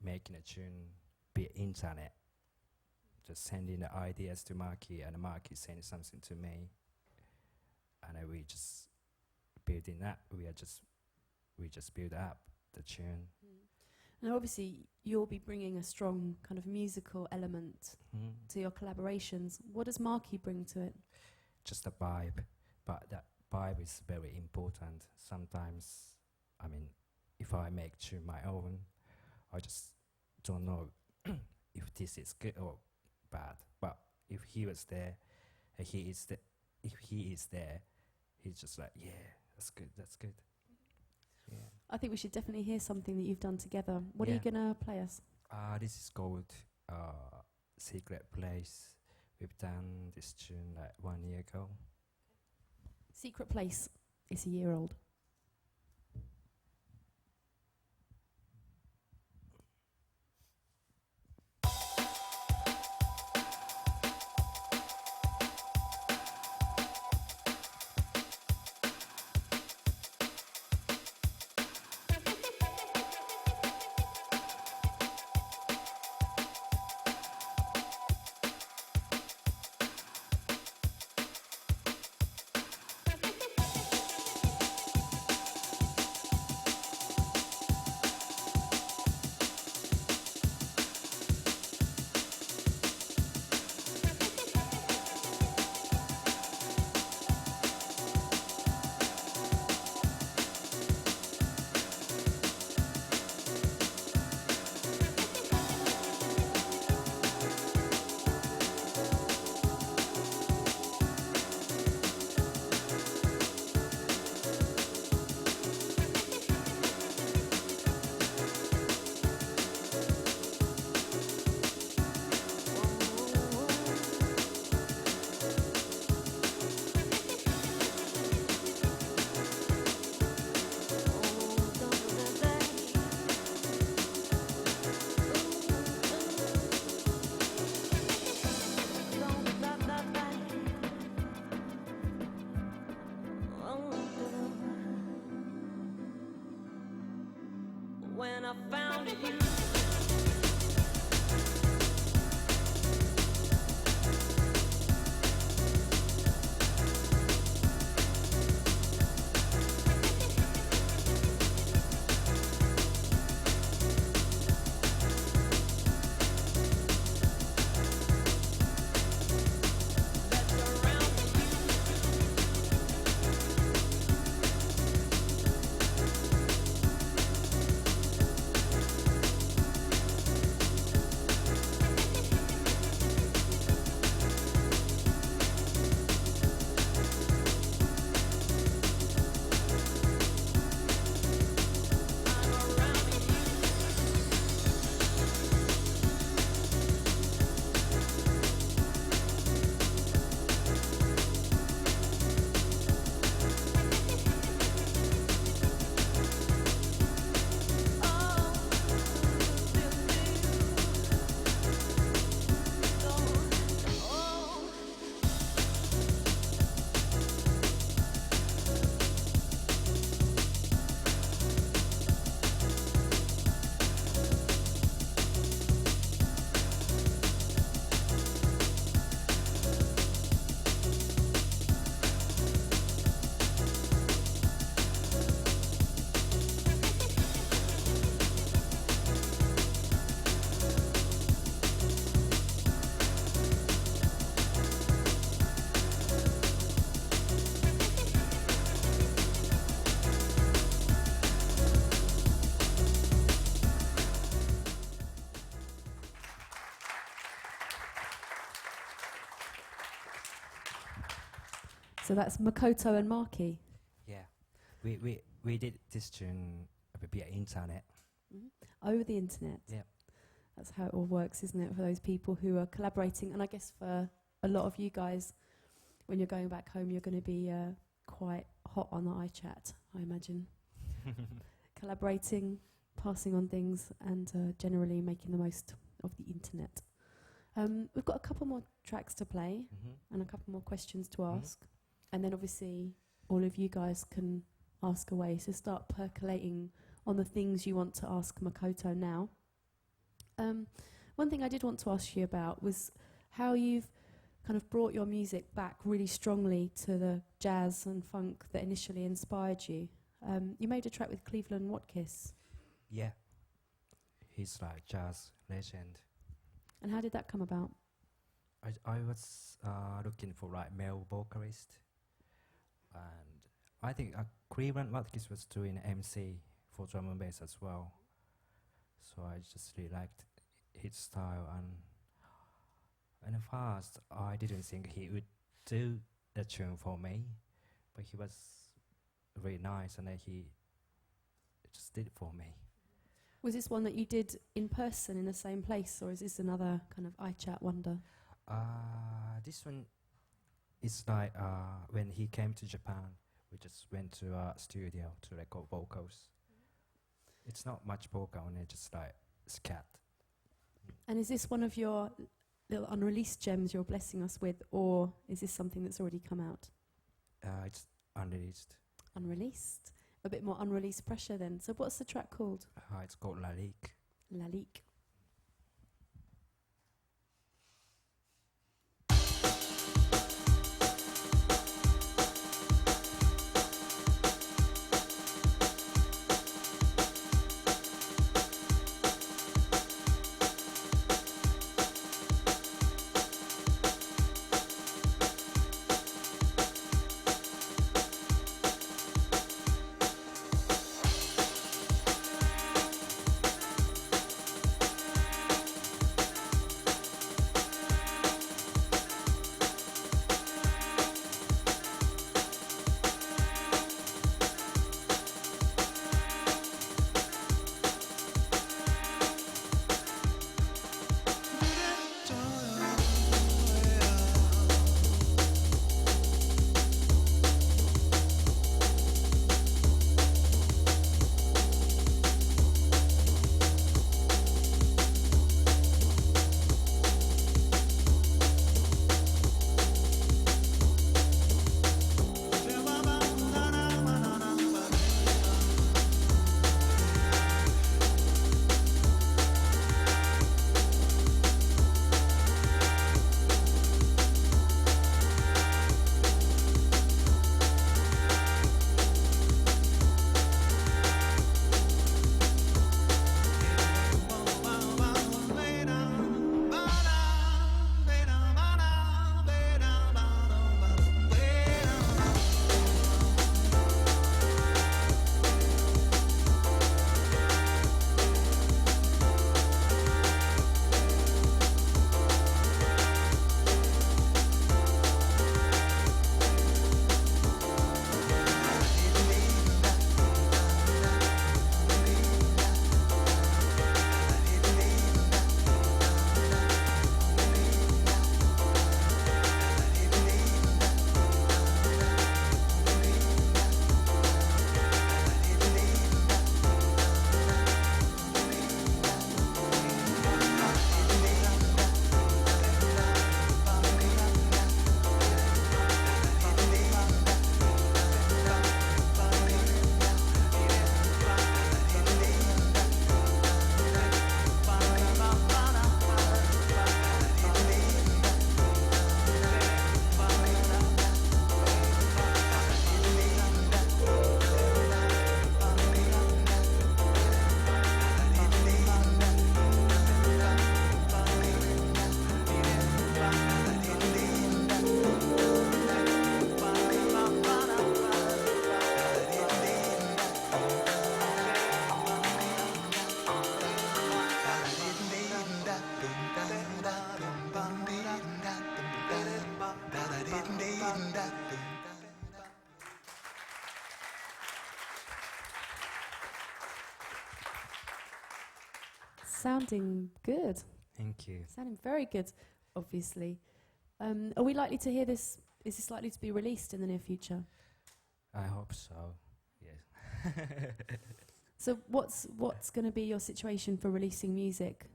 making a tune via internet, just sending the ideas to Marky, and Marky sending something to me, and we just building that. We just build up the tune. Now, obviously, you'll be bringing a strong kind of musical element to your collaborations. What does Marky bring to it? Just a vibe, but that vibe is very important. Sometimes, I mean, if I make tune my own, I just don't know if this is good or bad. But if he was there, if he is there, he's just like, yeah, that's good. Yeah. I think we should definitely hear something that you've done together. What are you going to play us? This is called Secret Place. We've done this tune like 1 year ago. Secret Place is a year old. I found you. So that's Makoto and Marky. Yeah, we did this tune via internet. Over the internet. Yeah. That's how it all works, isn't it, for those people who are collaborating. And I guess for a lot of you guys, when you're going back home, you're going to be quite hot on the iChat, I imagine. Collaborating, passing on things, and generally making the most of the internet. We've got a couple more tracks to play and a couple more questions to ask. And then obviously all of you guys can ask away. So start percolating on the things you want to ask Makoto now. One thing I did want to ask you about was how you've kind of brought your music back really strongly to the jazz and funk that initially inspired you. You made a track with Cleveland Watkins. Yeah, he's like jazz legend. And how did that come about? I was looking for like male vocalist, and I think Cleveland Watkins was doing MC for drum and bass as well. So I just really liked his style, and at first I didn't think he would do the tune for me, but he was really nice, and then he just did it for me. Was this one that you did in person in the same place, or is this another kind of iChat wonder? This one is like when he came to Japan, we just went to a studio to record vocals. It's not much vocal on it, just like scat. And is this one of your little unreleased gems you're blessing us with, or is this something that's already come out? It's unreleased. Unreleased? A bit more unreleased pressure then. So what's the track called? It's called La Ligue. La Ligue. Sounding good. Thank you. Sounding very good, obviously. Are we likely to hear this? Is this likely to be released in the near future? I hope so. Yes. So what's going to be your situation for releasing music?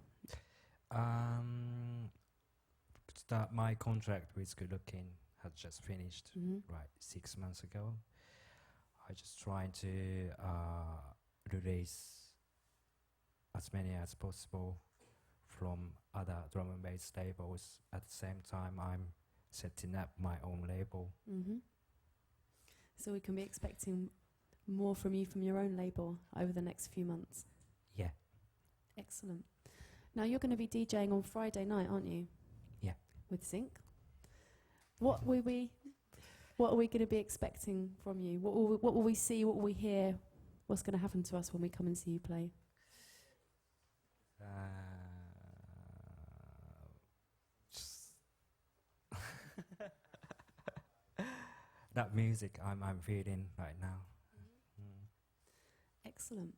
Start my contract with Good Looking has just finished Mm-hmm. right 6 months ago. I just trying to release as many as possible from other drum and bass labels. At the same time, I'm setting up my own label. Mm-hmm. So we can be expecting more from you from your own label over the next few months. Yeah. Excellent. Now you're going to be DJing on Friday night, aren't you? Yeah. With Sync. What are we going to be expecting from you? What will we see? What will we hear? What's going to happen to us when we come and see you play? Just that music I'm feeling right now. Mm. Excellent.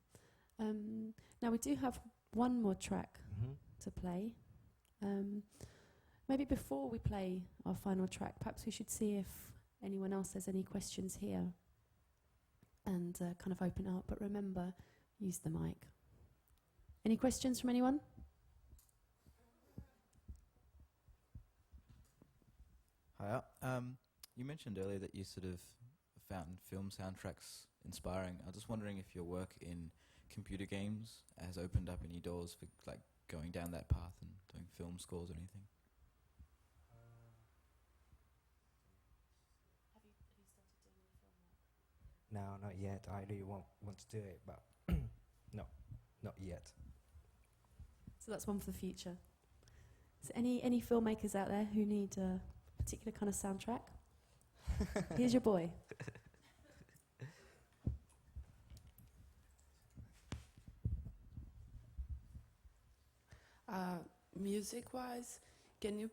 Now we do have one more track Mm-hmm. to play. Maybe before we play our final track, perhaps we should see if anyone else has any questions here and kind of open up. But remember, use the mic. Any questions from anyone? Hiya. You mentioned earlier that you sort of found film soundtracks inspiring. I was just wondering if your work in computer games has opened up any doors for like going down that path and doing film scores or anything. No, not yet. I really want to do it, but no, not yet. So that's one for the future. So any filmmakers out there who need a particular kind of soundtrack? Here's your boy. Music-wise, can you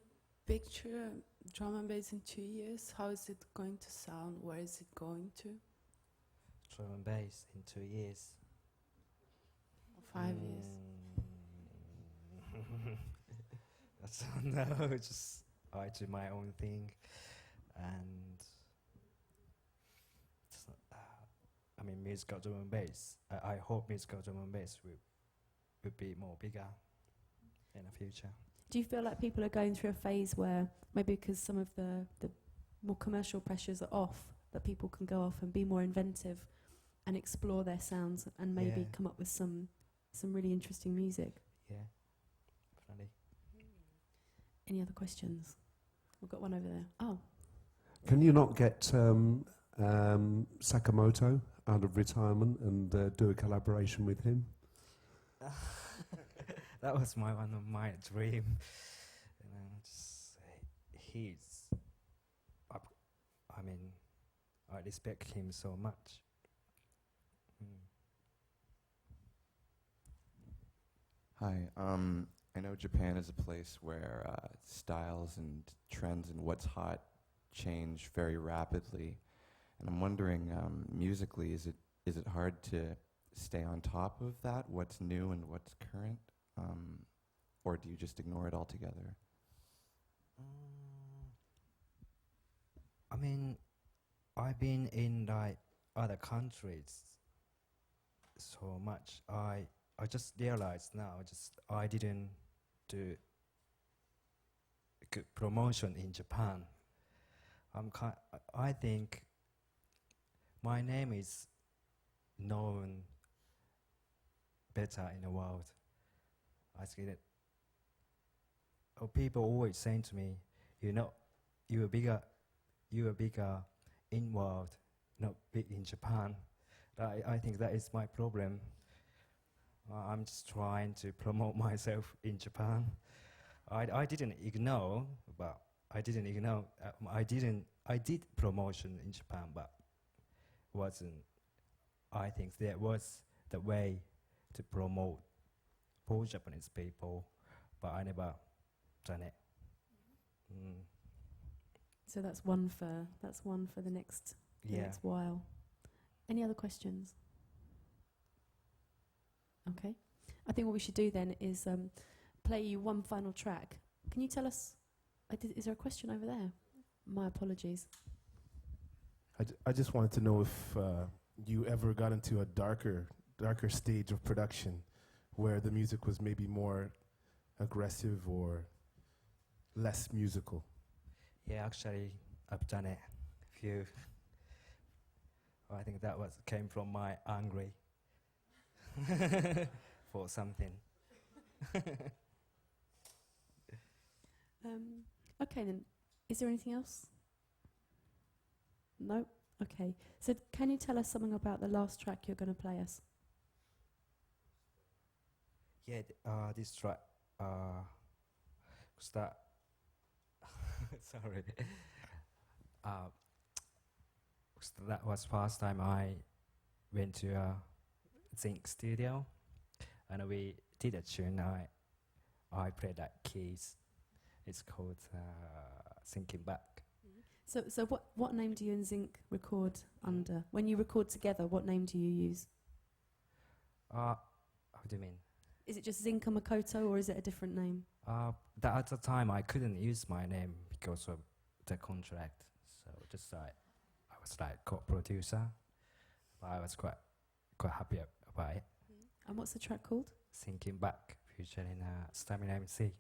picture drum and bass in 2 years? How is it going to sound? Where is it going to? Drum and bass in 2 years. 5 years? That's no, just I do my own thing, and I mean musical drum and bass. I hope musical drum and bass will be more bigger in the future. Do you feel like people are going through a phase where maybe because some of the more commercial pressures are off, that people can go off and be more inventive and explore their sounds and maybe Yeah. come up with some really interesting music? Yeah, definitely. Any other questions? We've got one over there. Oh, Can you not get Sakamoto out of retirement and do a collaboration with him? That was one of my dream. He's, I mean, I respect him so much. Hi. I know Japan is a place where styles and trends and what's hot change very rapidly, and I'm wondering, musically, is it hard to stay on top of that? What's new and what's current, or do you just ignore it altogether? I mean, I've been in like other countries so much. I just realized now, I didn't do good promotion in Japan. I think my name is known better in the world. I see that. People always saying to me, you are bigger in world, not big in Japan. I think that is my problem. I'm just trying to promote myself in Japan. I didn't ignore, but I did promotion in Japan, but wasn't. I think that was the way to promote for Japanese people, but I never done it. so that's one for the next while. Any other questions? Okay. I think what we should do then is play you one final track. Can you tell us? Is there a question over there? My apologies. I just wanted to know if you ever got into a darker stage of production where the music was maybe more aggressive or less musical. Yeah, actually, I've done it. Few. I think that came from my angry for something. Okay then. Is there anything else? No? Okay. So can you tell us something about the last track you're going to play us? Yeah, this track was that. Sorry. That was first time I went to a Zinc studio, and we did a tune. I played that keys. It's called Thinking Back. So what name do you and Zinc record under? When you record together, what name do you use? How do you mean? Is it just Zinc and Makoto, or is it a different name? That at the time I couldn't use my name because of the contract. So just I was like co-producer, but I was quite happy about it. And what's the track called? Thinking Back, featuring Stamina MC.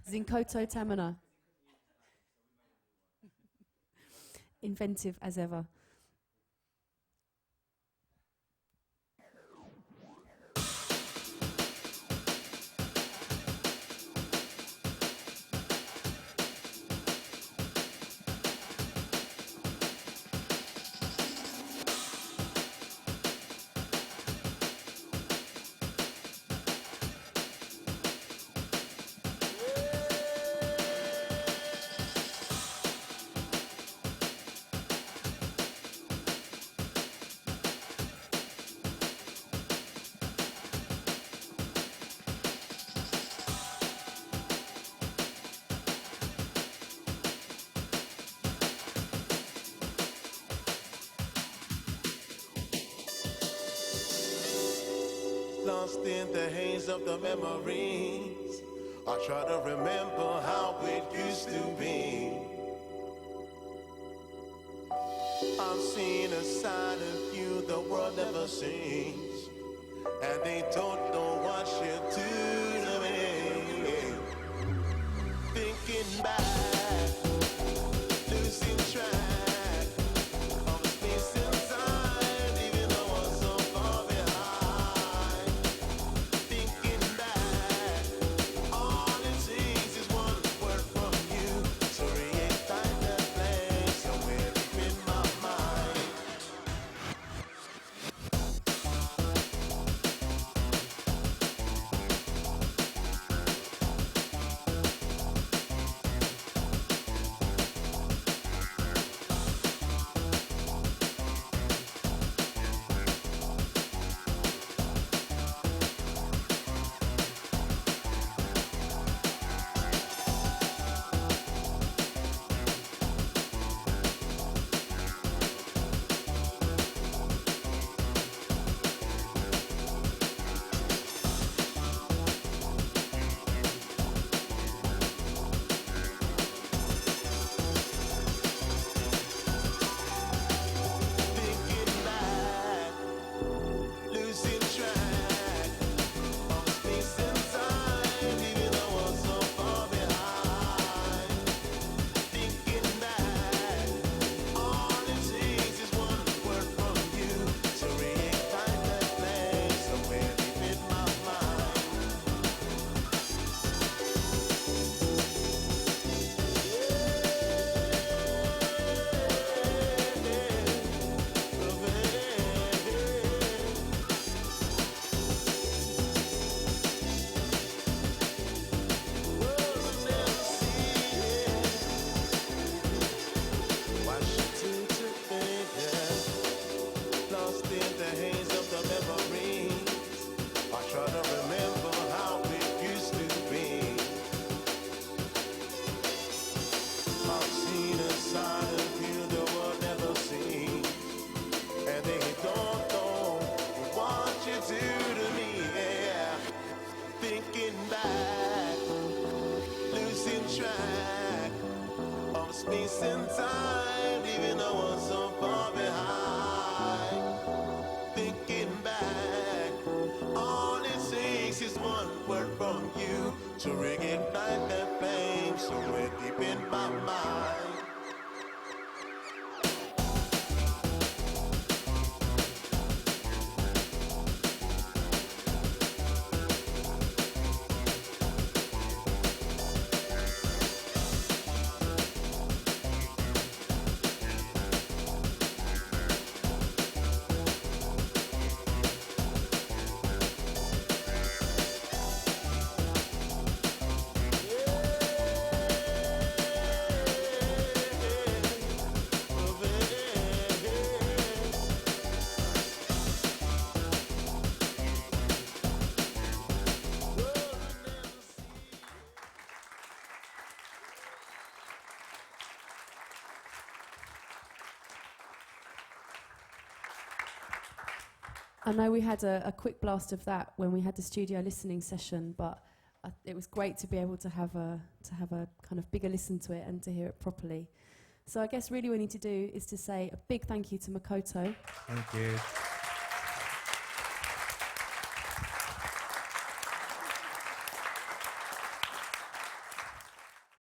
Zinkoto Tamina. Inventive as ever. Lost in the haze of the memories, I try to remember how it used to be. I've seen a side of you the world never sees, and they don't know what you do to me. Thinking back, losing track of space and time, even though I was so far behind. Thinking back, all it takes is one word from you to reignite that flame somewhere deep in my mind. I know we had a quick blast of that when we had the studio listening session, but it was great to be able to have a kind of bigger listen to it and to hear it properly. So I guess really what we need to do is to say a big thank you to Makoto. Thank you.